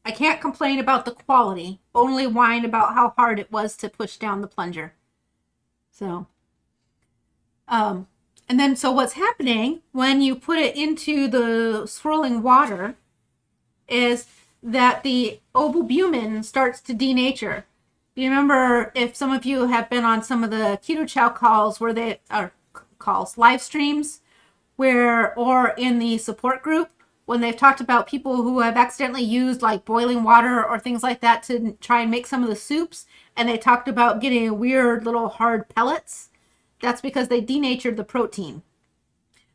I can't complain about the quality, only whine about how hard it was to push down the plunger. So, and then so what's happening when you put it into the swirling water is that the albumin starts to denature. You remember, if some of you have been on some of the Keto Chow calls where they are live streams, or in the support group, when they've talked about people who have accidentally used like boiling water or things like that to try and make some of the soups, and they talked about getting weird little hard pellets, that's because they denatured the protein.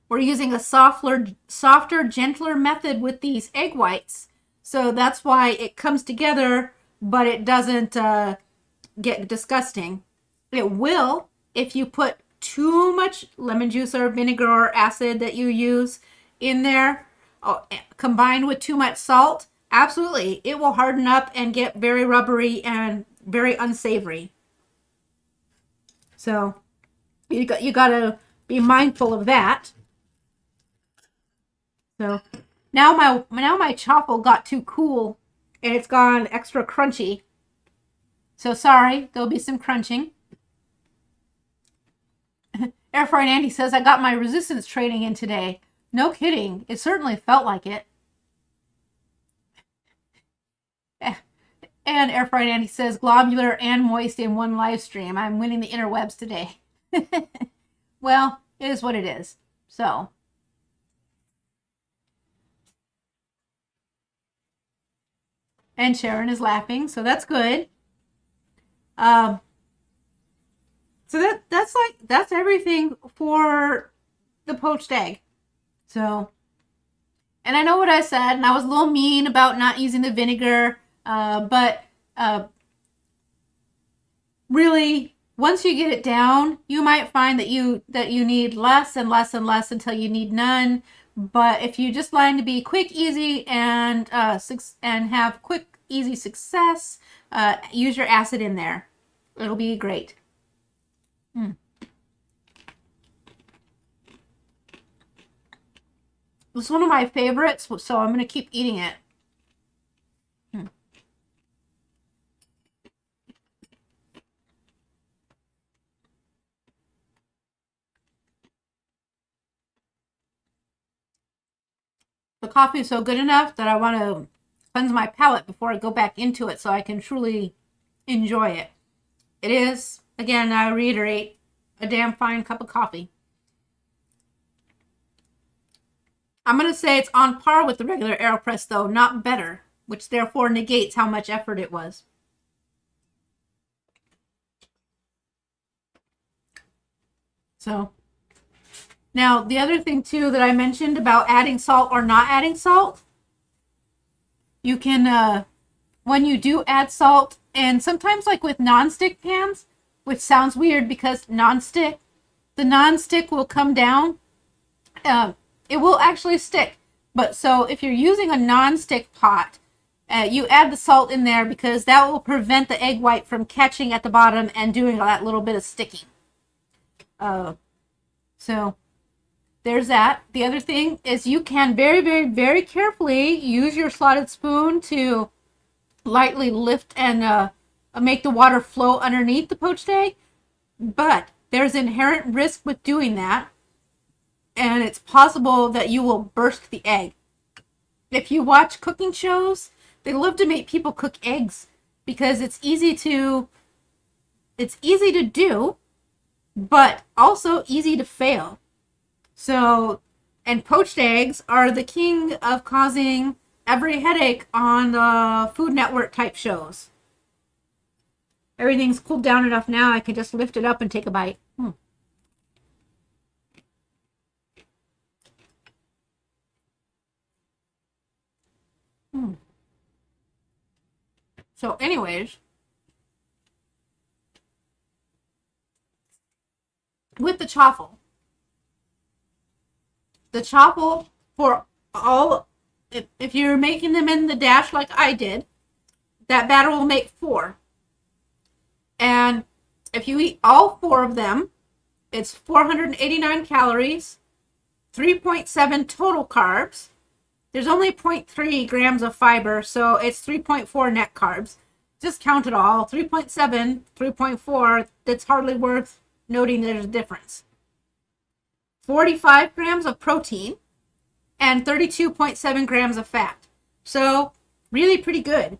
We're using a softer, gentler method with these egg whites, so that's why it comes together, but it doesn't get disgusting. It will if you put too much lemon juice or vinegar or acid that you use in there, combined with too much salt. Absolutely, it will harden up and get very rubbery and very unsavory. So you got to be mindful of that. So now my chaffle got too cool and it's gone extra crunchy. So sorry, there'll be some crunching. Air Fried Andy says, I got my resistance training in today. No kidding. It certainly felt like it. And Air Fried Andy says, globular and moist in one live stream. I'm winning the interwebs today. Well, it is what it is. So. And Sharon is laughing, so that's good. So that's everything for the poached egg. So, and I know what I said, and I was a little mean about not using the vinegar, but really, once you get it down, you might find that you need less and less and less until you need none. But if you just line to be quick, easy, and have quick, easy success, use your acid in there. It'll be great. It's one of my favorites, so I'm going to keep eating it. The coffee is so good enough that I want to cleanse my palate before I go back into it so I can truly enjoy it. It is, again, I reiterate, a damn fine cup of coffee. I'm going to say it's on par with the regular AeroPress, though, not better, which therefore negates how much effort it was. So, now the other thing, too, that I mentioned about adding salt or not adding salt, you can, when you do add salt, and sometimes like with non-stick pans, which sounds weird because the non-stick will come down. It will actually stick. But so if you're using a non-stick pot, you add the salt in there because that will prevent the egg white from catching at the bottom and doing that little bit of sticking. So there's that. The other thing is you can very, very, very carefully use your slotted spoon to lightly lift and make the water flow underneath the poached egg. But there's inherent risk with doing that. And it's possible that you will burst the egg. If you watch cooking shows, they love to make people cook eggs because it's easy to do, but also easy to fail. So, and poached eggs are the king of causing every headache on the Food Network type shows. Everything's cooled down enough now I can just lift it up and take a bite. So anyways, with the chaffle for all, if you're making them in the dash like I did, that batter will make 4. And if you eat all 4 of them, it's 489 calories, 3.7 total carbs. There's only 0.3 grams of fiber, so it's 3.4 net carbs. Just count it all. 3.7, 3.4, that's hardly worth noting there's a difference. 45 grams of protein and 32.7 grams of fat. So, really pretty good.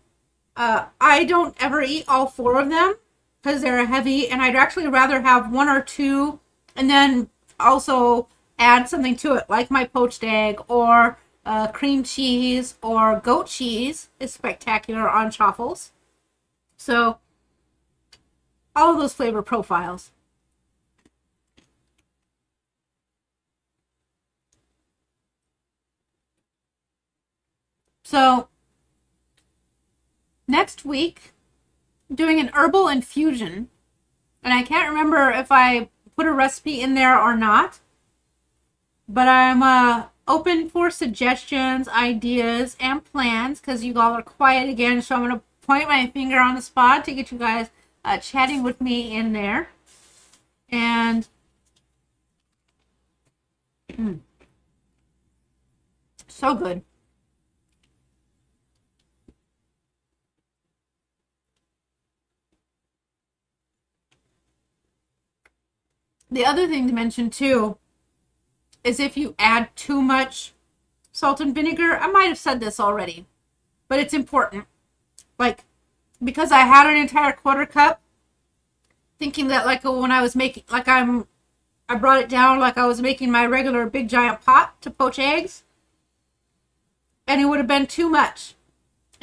I don't ever eat all 4 of them because they're heavy, and I'd actually rather have 1 or 2 and then also add something to it, like my poached egg or cream cheese or goat cheese is spectacular on chaffles. So, all of those flavor profiles. So, next week, I'm doing an herbal infusion. And I can't remember if I put a recipe in there or not. But I'm open for suggestions, ideas, and plans because you all are quiet again. So I'm going to point my finger on the spot to get you guys chatting with me in there. And so good. The other thing to mention too is if you add too much salt and vinegar, I might have said this already, but it's important. Like, because I had an entire quarter cup, thinking that like when I was making, like I brought it down like I was making my regular big giant pot to poach eggs, and it would have been too much.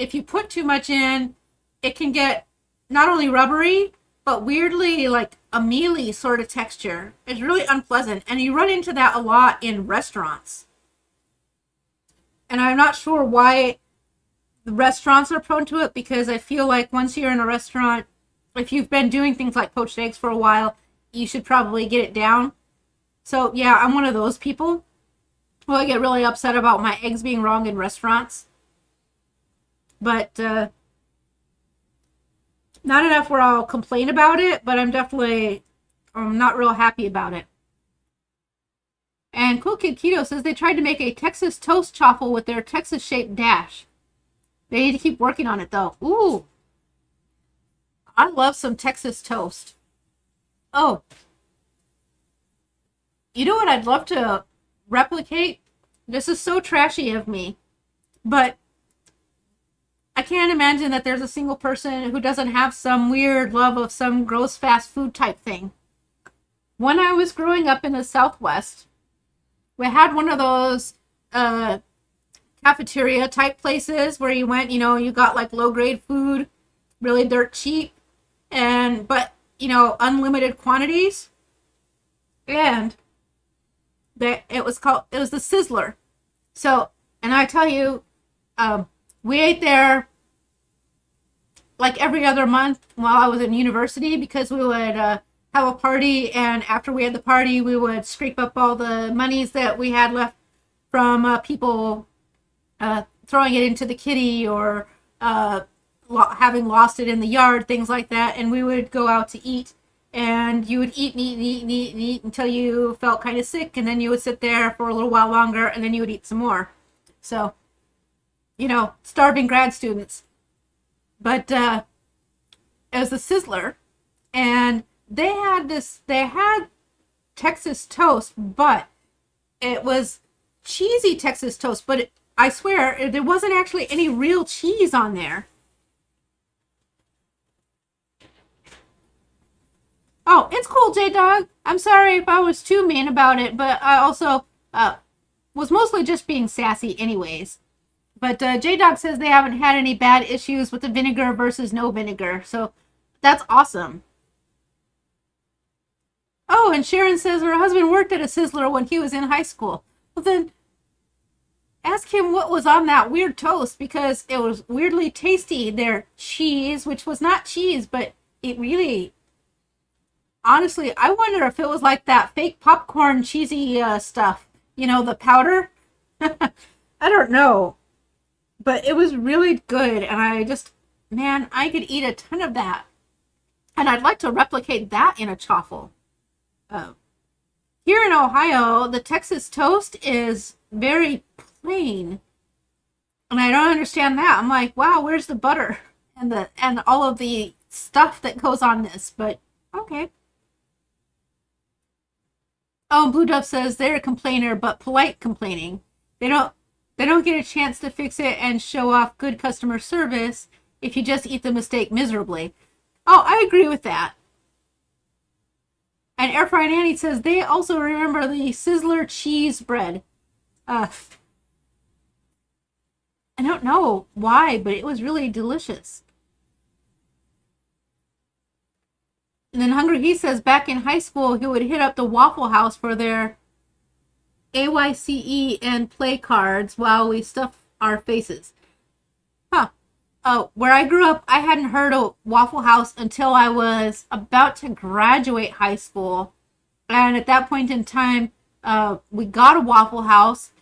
if you put too much in, it can get not only rubbery, but weirdly like a mealy sort of texture. It's really unpleasant. And you run into that a lot in restaurants. And I'm not sure why the restaurants are prone to it, because I feel like once you're in a restaurant, if you've been doing things like poached eggs for a while, you should probably get it down. So yeah, I'm one of those people. Well, I get really upset about my eggs being wrong in restaurants. But not enough where I'll complain about it, but I'm definitely not real happy about it. And Cool Kid Keto says they tried to make a Texas toast chaffle with their Texas-shaped dash. They need to keep working on it, though. Ooh. I love some Texas toast. Oh. You know what I'd love to replicate? This is so trashy of me, but I can't imagine that there's a single person who doesn't have some weird love of some gross fast food type thing. When I was growing up in the Southwest, we had one of those cafeteria type places where you went, you got like low grade food, really dirt cheap, but unlimited quantities. And it was the Sizzler. So, and I tell you, we ate there like every other month while I was in university, because we would have a party, and after we had the party, we would scrape up all the monies that we had left from people throwing it into the kitty, or having lost it in the yard, things like that, and we would go out to eat. And you would eat and eat and eat and eat and eat until you felt kind of sick, and then you would sit there for a little while longer, and then you would eat some more. So, starving grad students. But it was the Sizzler, and they had Texas toast, but it was cheesy Texas toast, but I swear there wasn't actually any real cheese on there. Oh, it's cool, J-Dog. I'm sorry if I was too mean about it, but I also was mostly just being sassy anyways. But J-Dog says they haven't had any bad issues with the vinegar versus no vinegar, so that's awesome. Oh, and Sharon says her husband worked at a Sizzler when he was in high school. Well, then ask him what was on that weird toast, because it was weirdly tasty. Their cheese, which was not cheese, but it really... Honestly, I wonder if it was like that fake popcorn cheesy stuff. The powder. I don't know. But it was really good. And I could eat a ton of that. And I'd like to replicate that in a chaffle. Here in Ohio, the Texas toast is very plain. And I don't understand that. I'm like, wow, where's the butter? And all of the stuff that goes on this. But, okay. Oh, Blue Dove says they're a complainer, but polite complaining. They don't get a chance to fix it and show off good customer service if you just eat the mistake miserably. Oh, I agree with that. And Air Fry Nanny says they also remember the Sizzler cheese bread. I don't know why, but it was really delicious. And then Hungry He says back in high school, he would hit up the Waffle House for their AYCE and play cards while we stuff our faces. Huh. Where I grew up, I hadn't heard of Waffle House until I was about to graduate high school. And at that point in time, we got a Waffle House.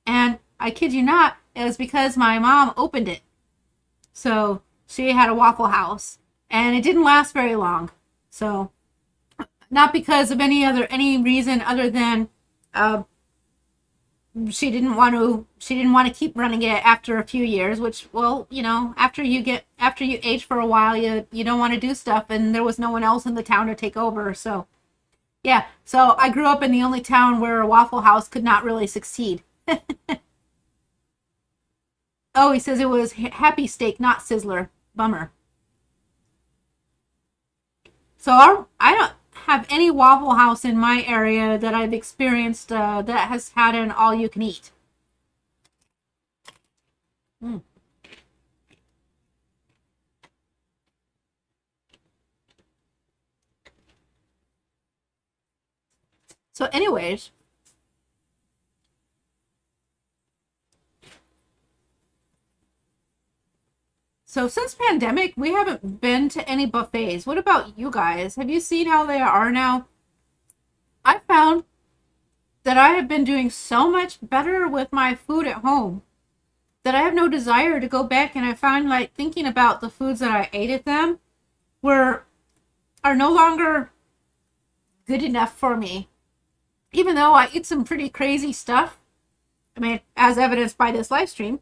And I kid you not, it was because my mom opened it. So she had a Waffle House. And it didn't last very long. So, not because of any reason other than she didn't want to keep running it after a few years, which, well, after you age for a while, you don't want to do stuff, and there was no one else in the town to take over. So, yeah. So I grew up in the only town where a Waffle House could not really succeed. Oh, he says it was Happy Steak, not Sizzler. Bummer. So I don't have any Waffle House in my area that I've experienced that has had an all-you-can-eat. So anyways, so since pandemic, we haven't been to any buffets. What about you guys? Have you seen how they are now? I found that I have been doing so much better with my food at home that I have no desire to go back, and I find like thinking about the foods that I ate at them are no longer good enough for me. Even though I eat some pretty crazy stuff. I mean, as evidenced by this live stream,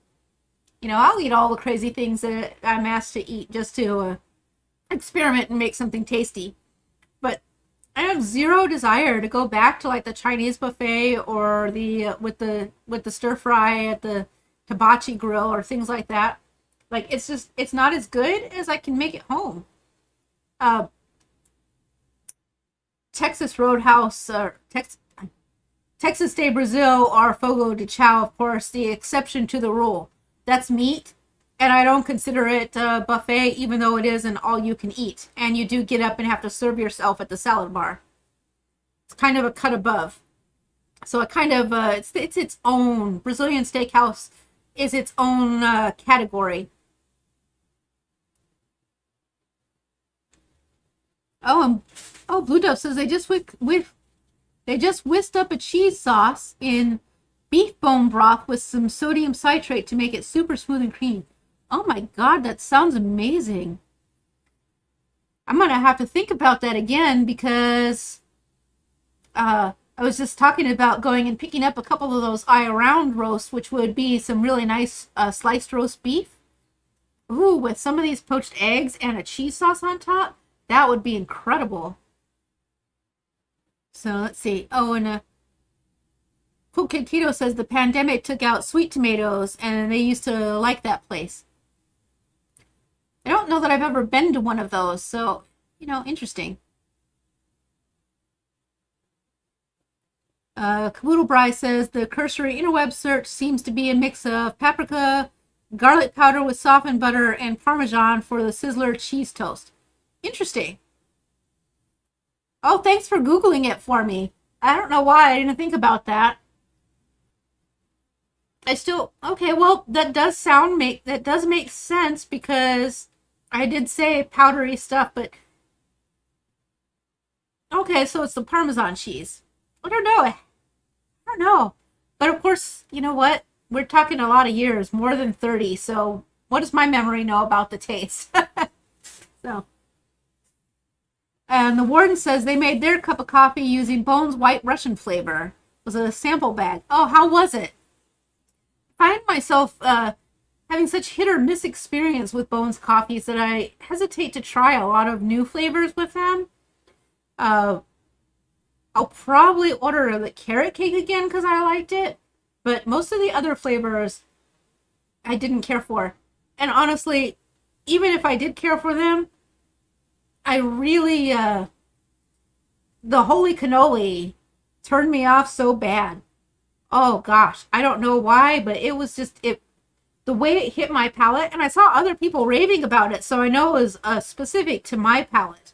you know, I'll eat all the crazy things that I'm asked to eat just to experiment and make something tasty. But I have zero desire to go back to like the Chinese buffet or the with the stir fry at the hibachi grill or things like that. Like it's not as good as I can make it home. Texas Roadhouse or Texas de Brazil or Fogo de Chao, of course, the exception to the rule. That's meat, and I don't consider it a buffet, even though it is an all-you-can-eat. And you do get up and have to serve yourself at the salad bar. It's kind of a cut above. So it kind of, it's its own, Brazilian steakhouse is its own category. Oh, Blue Dove says they just whisked up a cheese sauce in beef bone broth with some sodium citrate to make it super smooth and creamy. Oh my God, that sounds amazing. I'm going to have to think about that again because I was just talking about going and picking up a couple of those eye around roasts, which would be some really nice sliced roast beef. Ooh, with some of these poached eggs and a cheese sauce on top, that would be incredible. So let's see. Oh, and Cool Kid Tito says the pandemic took out sweet tomatoes and they used to like that place. I don't know that I've ever been to one of those, so, you know, interesting. Caboodle Bry says the cursory interweb search seems to be a mix of paprika, garlic powder with softened butter, and Parmesan for the Sizzler cheese toast. Interesting. Oh, thanks for Googling it for me. I don't know why I didn't think about that. Okay, well, that does make sense because I did say powdery stuff, but okay, so it's the Parmesan cheese. I don't know. But of course, you know what? We're talking a lot of years, more than 30, so what does my memory know about the taste? So, and the warden says they made their cup of coffee using Bone's White Russian flavor. It was a sample bag. Oh, how was it? I find myself having such hit or miss experience with Bone's coffees that I hesitate to try a lot of new flavors with them. I'll probably order the carrot cake again because I liked it, but most of the other flavors I didn't care for. And honestly, even if I did care for them, I really, the holy cannoli turned me off so bad. Oh gosh, I don't know why, but it was just, the way it hit my palate, and I saw other people raving about it, so I know it was specific to my palate.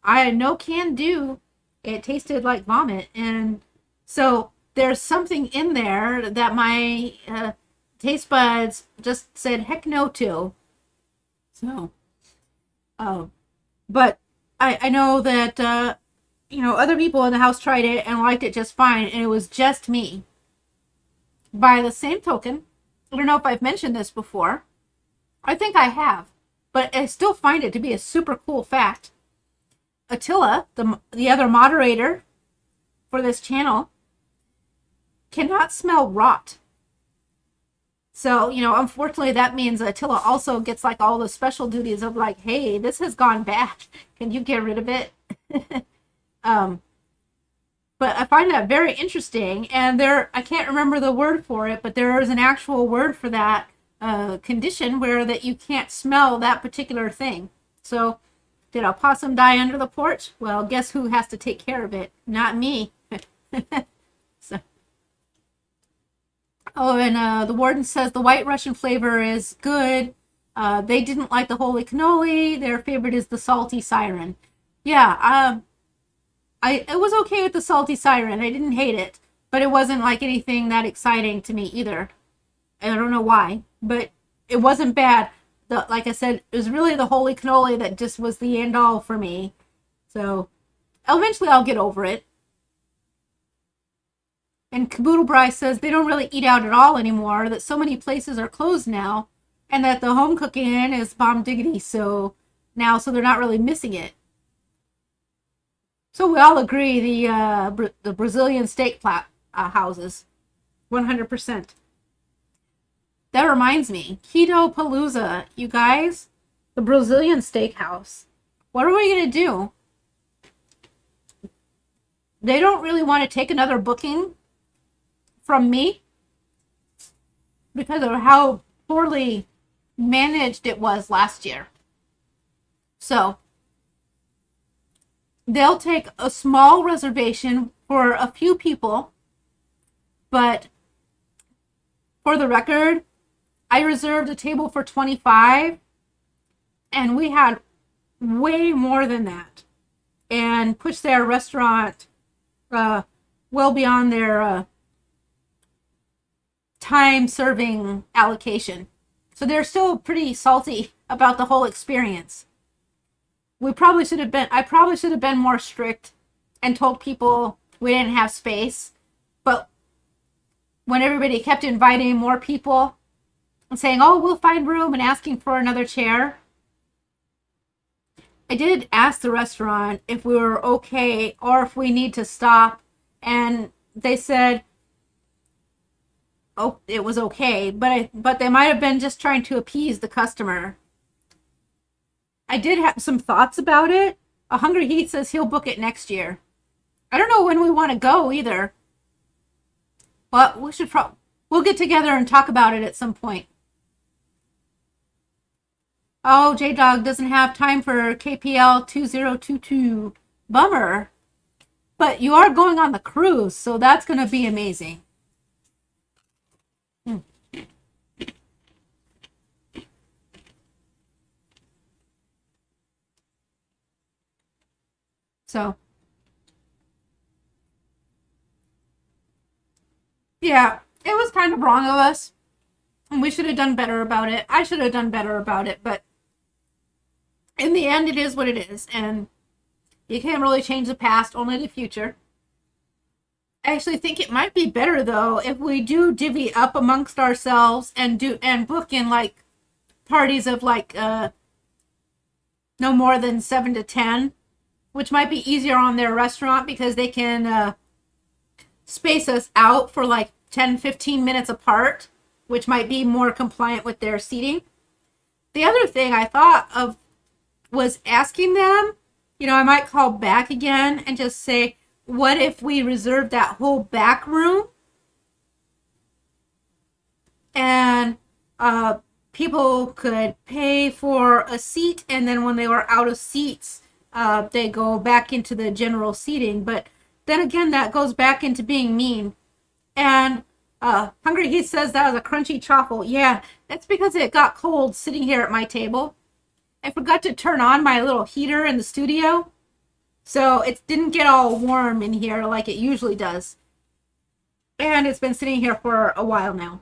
I had no can do. It tasted like vomit, and so there's something in there that my taste buds just said heck no to. So, but I know that, other people in the house tried it and liked it just fine, and it was just me. By the same token, I don't know if I've mentioned this before. I think I have, but I still find it to be a super cool fact. Attila, the other moderator for this channel, cannot smell rot. So, unfortunately that means Attila also gets like all the special duties of like, hey, this has gone bad. Can you get rid of it? But I find that very interesting, and I can't remember the word for it, but there is an actual word for that condition where that you can't smell that particular thing. So, did a possum die under the porch? Well, guess who has to take care of it? Not me. So. Oh, and the warden says the White Russian flavor is good. They didn't like the holy cannoli. Their favorite is the salty siren. Yeah, it was okay with the salty siren. I didn't hate it, but it wasn't like anything that exciting to me either. I don't know why, but it wasn't bad. Like I said, it was really the holy cannoli that just was the end all for me. So eventually I'll get over it. And Caboodle Bryce says they don't really eat out at all anymore, that so many places are closed now, and that the home cooking is bomb diggity so they're not really missing it. So we all agree the Brazilian steak houses, 100%. That reminds me, Keto Palooza, you guys, the Brazilian steakhouse. What are we going to do? They don't really want to take another booking from me because of how poorly managed it was last year. So they'll take a small reservation for a few people, but for the record, I reserved a table for 25, and we had way more than that, and pushed their restaurant well beyond their time serving allocation. So they're still pretty salty about the whole experience. I probably should have been more strict and told people we didn't have space. But when everybody kept inviting more people and saying, oh, we'll find room, and asking for another chair, I did ask the restaurant if we were okay or if we need to stop. And they said, oh, it was okay, but they might have been just trying to appease the customer. I did have some thoughts about it. A Hungry Heat says he'll book it next year. I don't know when we want to go either, but we'll get together and talk about it at some point. Oh, J-Dog doesn't have time for KPL 2022. Bummer. But you are going on the cruise, so that's going to be amazing. So, yeah, it was kind of wrong of us. And we should have done better about it. I should have done better about it, but in the end, it is what it is. And you can't really change the past, only the future. I actually think it might be better, though, if we do divvy up amongst ourselves and book in, like, parties of, like, no more than 7 to 10. Which might be easier on their restaurant because they can space us out for like 10, 15 minutes apart, which might be more compliant with their seating. The other thing I thought of was asking them, I might call back again and just say, what if we reserve that whole back room? And people could pay for a seat, and then when they were out of seats, they go back into the general seating. But then again, that goes back into being mean. And Hungry Heat says that was a crunchy chaffle. Yeah, that's because it got cold sitting here at my table. I forgot to turn on my little heater in the studio, so it didn't get all warm in here like it usually does. And it's been sitting here for a while now.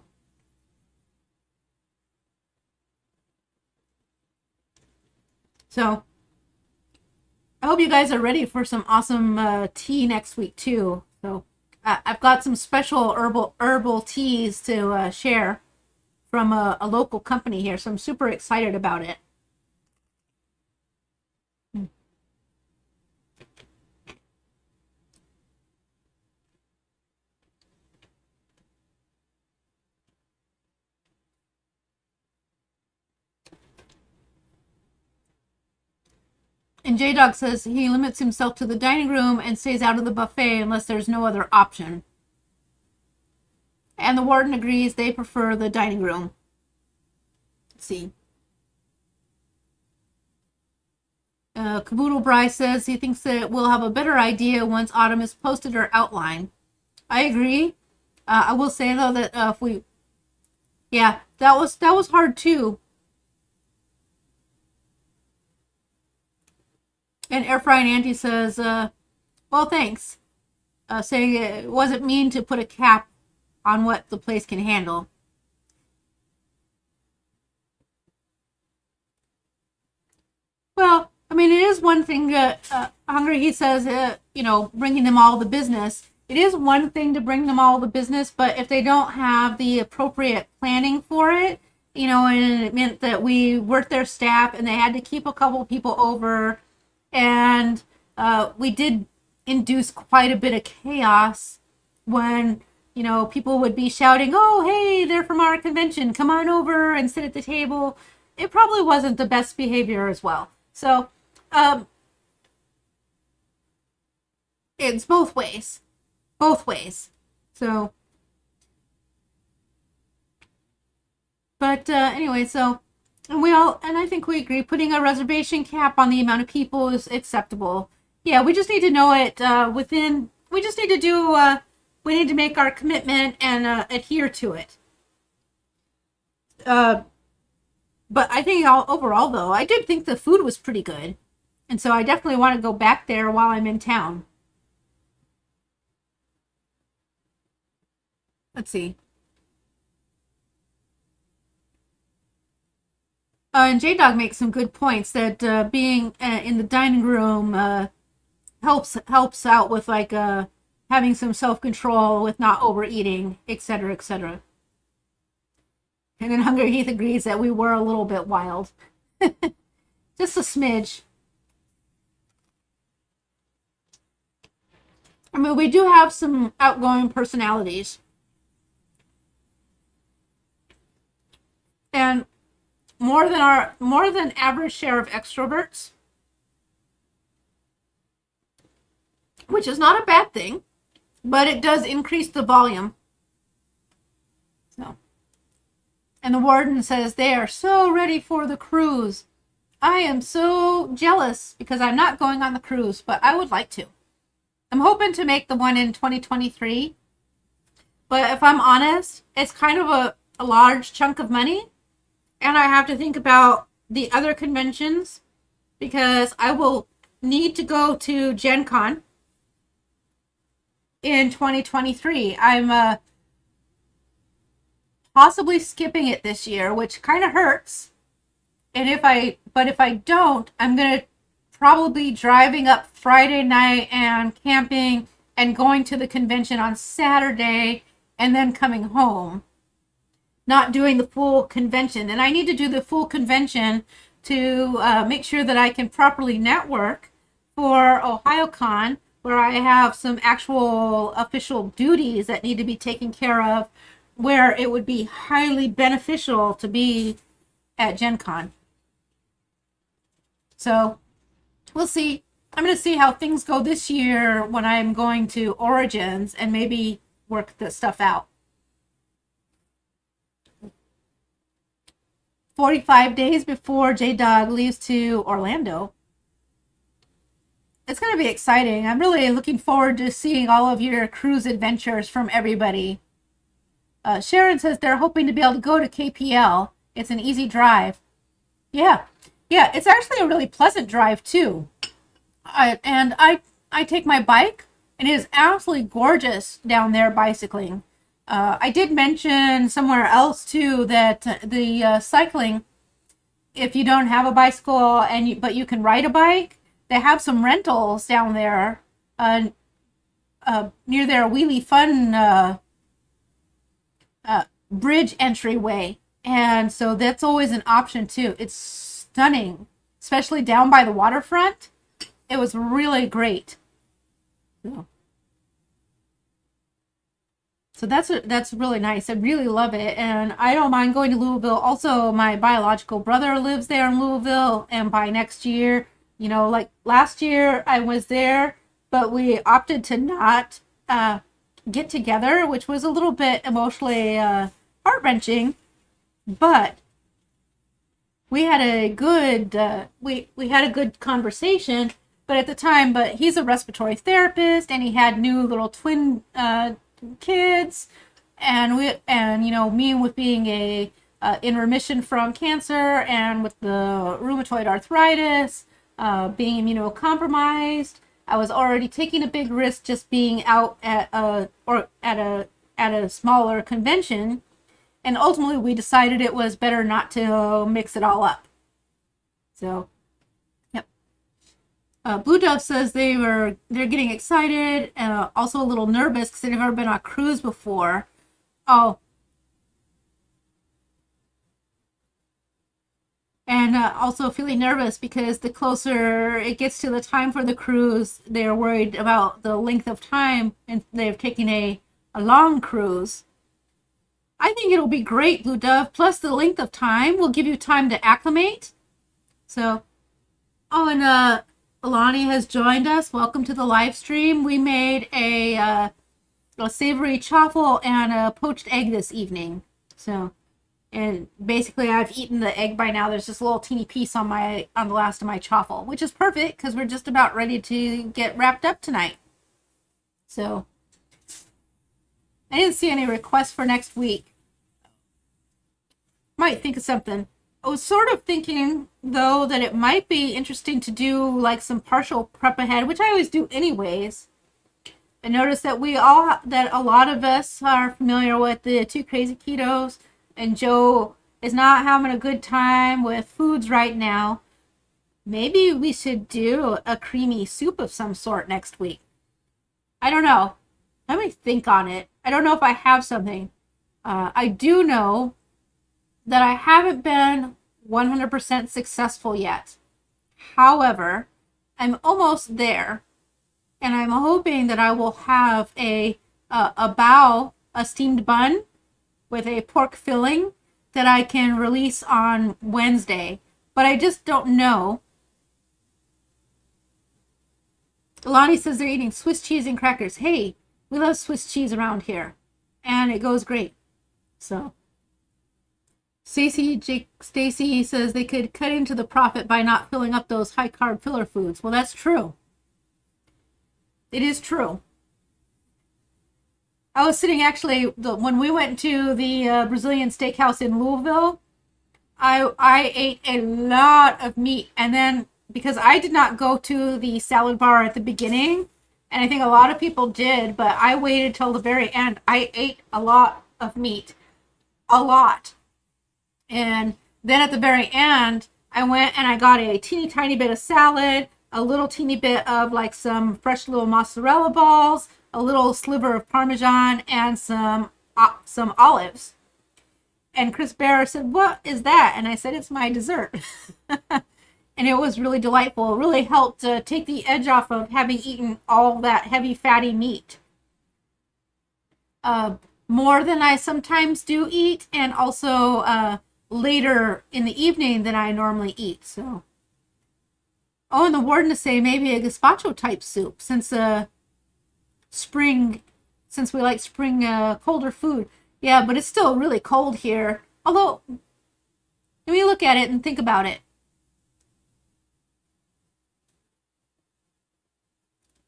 So I hope you guys are ready for some awesome tea next week too. So I've got some special herbal teas to share from a local company here, so I'm super excited about it. And J-Dog says he limits himself to the dining room and stays out of the buffet unless there's no other option. And the warden agrees they prefer the dining room. Let's see. Caboodle Bry says he thinks that we'll have a better idea once Autumn has posted her outline. I agree. I will say though that if we, yeah, that was hard too. And Air Frying Auntie says Well, thanks. Saying it wasn't mean to put a cap on what the place can handle. Well, I mean, it is one thing. Hungry, he says, bringing them all the business. It is one thing to bring them all the business, but if they don't have the appropriate planning for it, and it meant that we worked their staff and they had to keep a couple people over, and we did induce quite a bit of chaos when people would be shouting, "Oh, hey, they're from our convention, come on over and sit at the table." It probably wasn't the best behavior as well. So it's both ways. So but anyway, so and I think we agree putting a reservation cap on the amount of people is acceptable. Yeah, we just need to know it we just need to do we need to make our commitment and adhere to it. But I think overall, though, I did think the food was pretty good. And so I definitely want to go back there while I'm in town. Let's see. And J-Dog makes some good points that being in the dining room helps out with having some self-control with not overeating, etc., etc. And then Hungry Heath agrees that we were a little bit wild. Just a smidge. I mean, we do have some outgoing personalities. And more than average share of extroverts. Which is not a bad thing, but it does increase the volume. So. And the warden says they are so ready for the cruise. I am so jealous because I'm not going on the cruise, but I would like to. I'm hoping to make the one in 2023. But if I'm honest, it's kind of a large chunk of money. And I have to think about the other conventions because I will need to go to Gen Con in 2023. I'm possibly skipping it this year, which kind of hurts. And if I don't, I'm going to probably be driving up Friday night and camping and going to the convention on Saturday and then coming home. Not doing the full convention. And I need to do the full convention to make sure that I can properly network for OhioCon, where I have some actual official duties that need to be taken care of, where it would be highly beneficial to be at Gen Con. So we'll see. I'm going to see how things go this year when I'm going to Origins and maybe work this stuff out. 45 days before J-Dog leaves to Orlando. It's going to be exciting. I'm really looking forward to seeing all of your cruise adventures from everybody. Sharon says they're hoping to be able to go to KPL. It's an easy drive. Yeah, it's actually a really pleasant drive too. And I take my bike, and it is absolutely gorgeous down there bicycling. I did mention somewhere else too that the cycling, if you don't have a bicycle but you can ride a bike, they have some rentals down there near their Wheelie Fun bridge entryway, and so that's always an option too. It's stunning, especially down by the waterfront. It was really great. So that's really nice. I really love it, and I don't mind going to Louisville. Also, my biological brother lives there in Louisville, and by next year, like last year I was there, but we opted to not get together, which was a little bit emotionally heart-wrenching, but we had a good we had a good conversation. But at the time, he's a respiratory therapist, and he had new little twin kids, and me with being in remission from cancer, and with the rheumatoid arthritis, being immunocompromised, I was already taking a big risk just being out at a smaller convention, and ultimately we decided it was better not to mix it all up. So, yep. Blue Dove says they're getting excited and also a little nervous because they've never been on a cruise before. Oh. And also feeling nervous because the closer it gets to the time for the cruise, they're worried about the length of time, and they're taking a long cruise. I think it'll be great, Blue Dove. Plus, the length of time will give you time to acclimate. So, oh, and Alani has joined us. Welcome to the live stream. We made a savory chaffle and a poached egg this evening. So. And basically, I've eaten the egg by now. There's just a little teeny piece on the last of my chaffle, which is perfect because we're just about ready to get wrapped up tonight. So, I didn't see any requests for next week. Might think of something. I was sort of thinking, though, that it might be interesting to do like some partial prep ahead, which I always do anyways. I noticed that that a lot of us are familiar with the 2 Crazy Ketos. And Joe is not having a good time with foods right now. Maybe we should do a creamy soup of some sort next week. I don't know. Let me think on it. I don't know if I have something. I do know that I haven't been 100% successful yet. However, I'm almost there. And I'm hoping that I will have a steamed bun with a pork filling that I can release on Wednesday. But I just don't know. Lonnie says they're eating Swiss cheese and crackers. Hey, we love Swiss cheese around here. And it goes great. So, Stacy says they could cut into the profit by not filling up those high-carb filler foods. Well, that's true. It is true. I was sitting actually, when we went to the Brazilian steakhouse in Louisville, I ate a lot of meat. And then, because I did not go to the salad bar at the beginning, and I think a lot of people did, but I waited till the very end. I ate a lot of meat. A lot. And then at the very end, I went and I got a teeny tiny bit of salad, a little teeny bit of like some fresh little mozzarella balls, a little sliver of Parmesan, and some olives. And Chris Bear said, "What is that?" And I said, "It's my dessert." And it was really delightful. It really helped take the edge off of having eaten all that heavy, fatty meat. More than I sometimes do eat, and also later in the evening than I normally eat. So, oh, and the warden to say maybe a gazpacho type soup since since we like spring colder food. Yeah, but it's still really cold here. Although, let me look at it and think about it.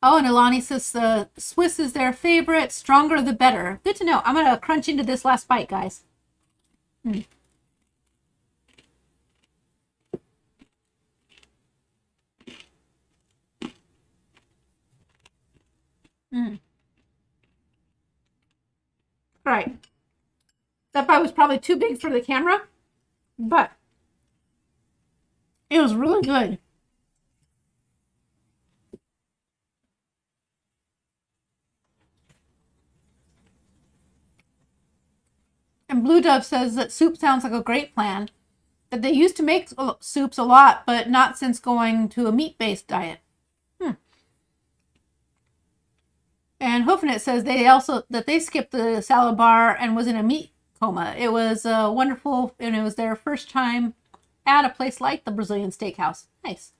Oh, and Alani says the Swiss is their favorite. Stronger the better. Good to know. I'm going to crunch into this last bite, guys. Mm. Mm. Right. That bite was probably too big for the camera, but it was really good. And Blue Dove says that soup sounds like a great plan. That they used to make soups a lot, but not since going to a meat-based diet. And Hoofnit says they skipped the salad bar and was in a meat coma. It was wonderful, and it was their first time at a place like the Brazilian steakhouse. Nice.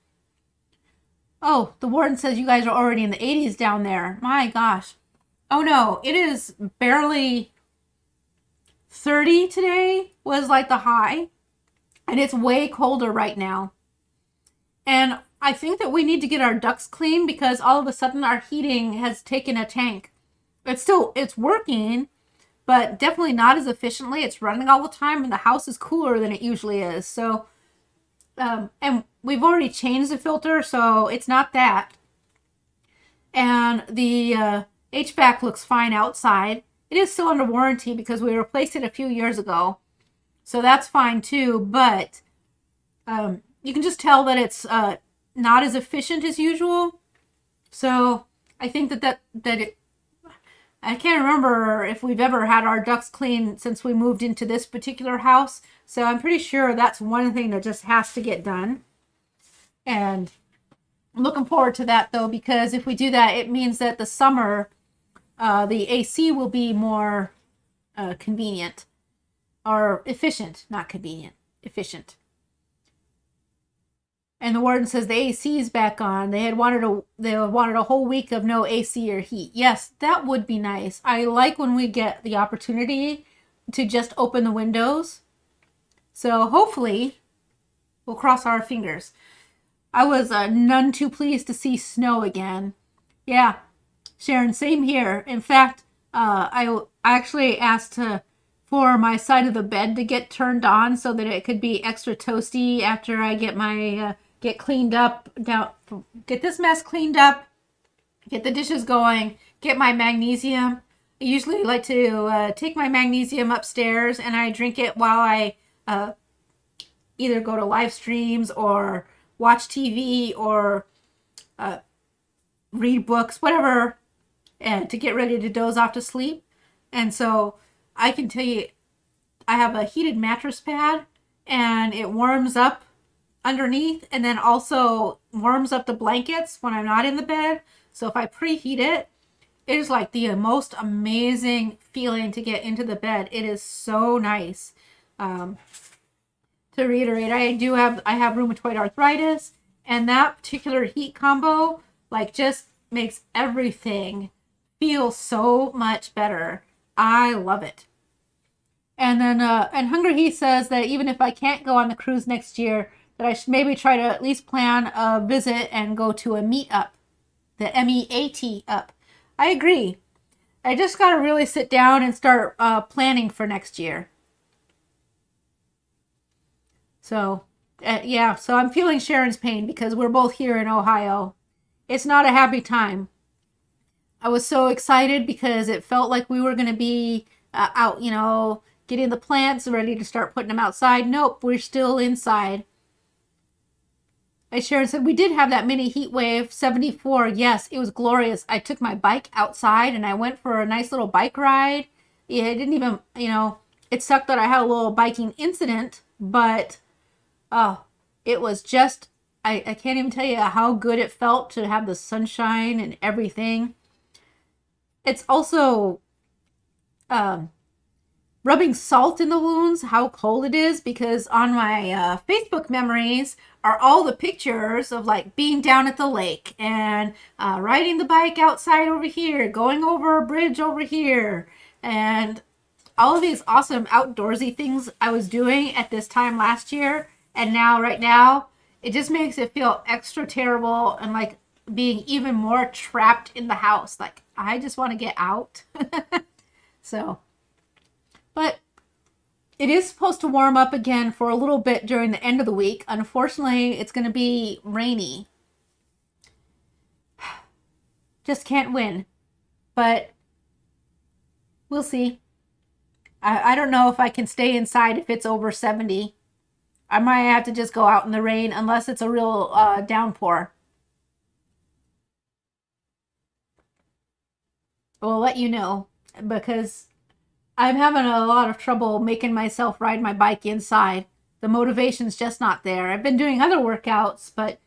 Oh, the warden says you guys are already in the 80s down there. My gosh. Oh no, it is barely 30 today was like the high, and it's way colder right now. And I think that we need to get our ducts clean because all of a sudden our heating has taken a tank. It's working, but definitely not as efficiently. It's running all the time, and the house is cooler than it usually is. So, and we've already changed the filter, so it's not that. And the HVAC looks fine outside. It is still under warranty because we replaced it a few years ago. So that's fine too, but you can just tell that it's not as efficient as usual. So I think that it, I can't remember if we've ever had our ducts cleaned since we moved into this particular house. So I'm pretty sure that's one thing that just has to get done. And I'm looking forward to that though, because if we do that, it means that the summer, the AC will be more convenient or efficient, not convenient, efficient. And the warden says the AC is back on. They wanted a whole week of no AC or heat. Yes, that would be nice. I like when we get the opportunity to just open the windows. So hopefully, we'll cross our fingers. I was none too pleased to see snow again. Yeah, Sharon, same here. In fact, I actually asked for my side of the bed to get turned on so that it could be extra toasty after I get my get cleaned up, get this mess cleaned up, get the dishes going, get my magnesium. I usually like to take my magnesium upstairs and I drink it while I either go to live streams or watch TV or read books, whatever, and to get ready to doze off to sleep. And so I can tell you, I have a heated mattress pad and it warms up underneath and then also warms up the blankets when I'm not in the bed. So if I preheat it, it is like the most amazing feeling to get into the bed. It is so nice. To reiterate, I have rheumatoid arthritis, and that particular heat combo like just makes everything feel so much better. I love it. And then and Hungry He says that even if I can't go on the cruise next year, that I should maybe try to at least plan a visit and go to a meetup, the MEAT up. I agree. I just got to really sit down and start planning for next year. So, yeah, so I'm feeling Sharon's pain because we're both here in Ohio. It's not a happy time. I was so excited because it felt like we were going to be out, getting the plants ready to start putting them outside. Nope, we're still inside. As Sharon said, we did have that mini heat wave, 74. Yes, it was glorious. I took my bike outside and I went for a nice little bike ride. Yeah, it didn't even, it sucked that I had a little biking incident, but it was just, I can't even tell you how good it felt to have the sunshine and everything. It's also rubbing salt in the wounds, how cold it is, because on my Facebook memories are all the pictures of like being down at the lake and riding the bike outside over here, going over a bridge over here, and all of these awesome outdoorsy things I was doing at this time last year. And now, right now, it just makes it feel extra terrible and like being even more trapped in the house. Like, I just want to get out. So, but it is supposed to warm up again for a little bit during the end of the week. Unfortunately, it's going to be rainy. Just can't win. But we'll see. I don't know if I can stay inside if it's over 70. I might have to just go out in the rain unless it's a real downpour. We'll let you know because I'm having a lot of trouble making myself ride my bike inside. The motivation's just not there. I've been doing other workouts, but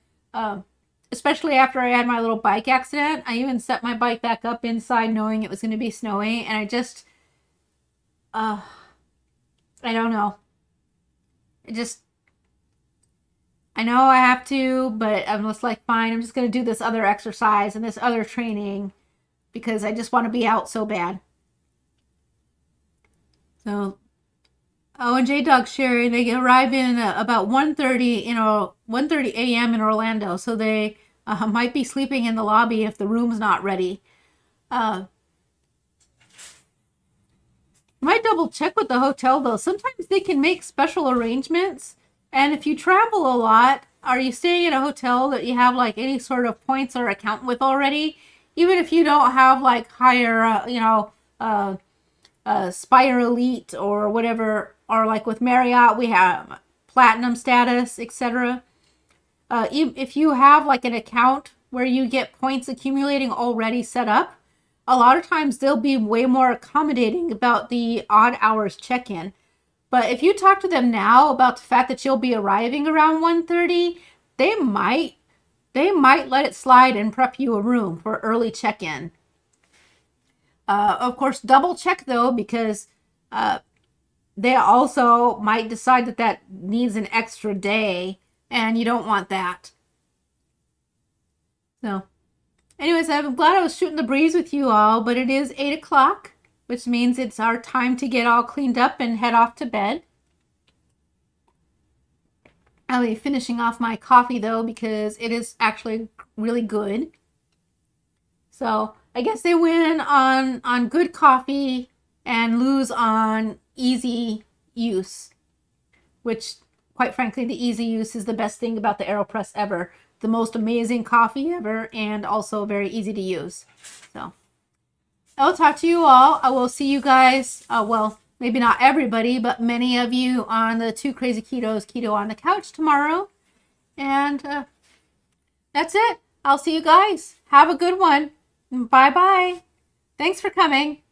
especially after I had my little bike accident, I even set my bike back up inside knowing it was going to be snowy, and I just, I don't know. I know I have to, but I'm just like, fine, I'm just going to do this other exercise and this other training because I just want to be out so bad. So, and J Dog sharing, they arrive in about 1:30 a.m. in Orlando, so they might be sleeping in the lobby if the room's not ready. Might double check with the hotel though. Sometimes they can make special arrangements, and if you travel a lot, are you staying at a hotel that you have like any sort of points or account with already? even if you don't have like higher, Spire Elite or whatever, or like with Marriott, we have platinum status, etc. If you have like an account where you get points accumulating already set up, a lot of times they'll be way more accommodating about the odd hours check-in. But if you talk to them now about the fact that you'll be arriving around 1:30, they might let it slide and prep you a room for early check-in. Of course, double check though, because they also might decide that that needs an extra day, and you don't want that. So, anyways, I'm glad I was shooting the breeze with you all, but it is 8 o'clock, which means it's our time to get all cleaned up and head off to bed. I'll be finishing off my coffee though, because it is actually really good. So I guess they win on good coffee and lose on easy use, which quite frankly, the easy use is the best thing about the AeroPress ever. The most amazing coffee ever, and also very easy to use. So I'll talk to you all. I will see you guys, well, maybe not everybody, but many of you on the Two Crazy Ketos Keto on the Couch tomorrow. And that's it. I'll see you guys. Have a good one. Bye-bye. Thanks for coming.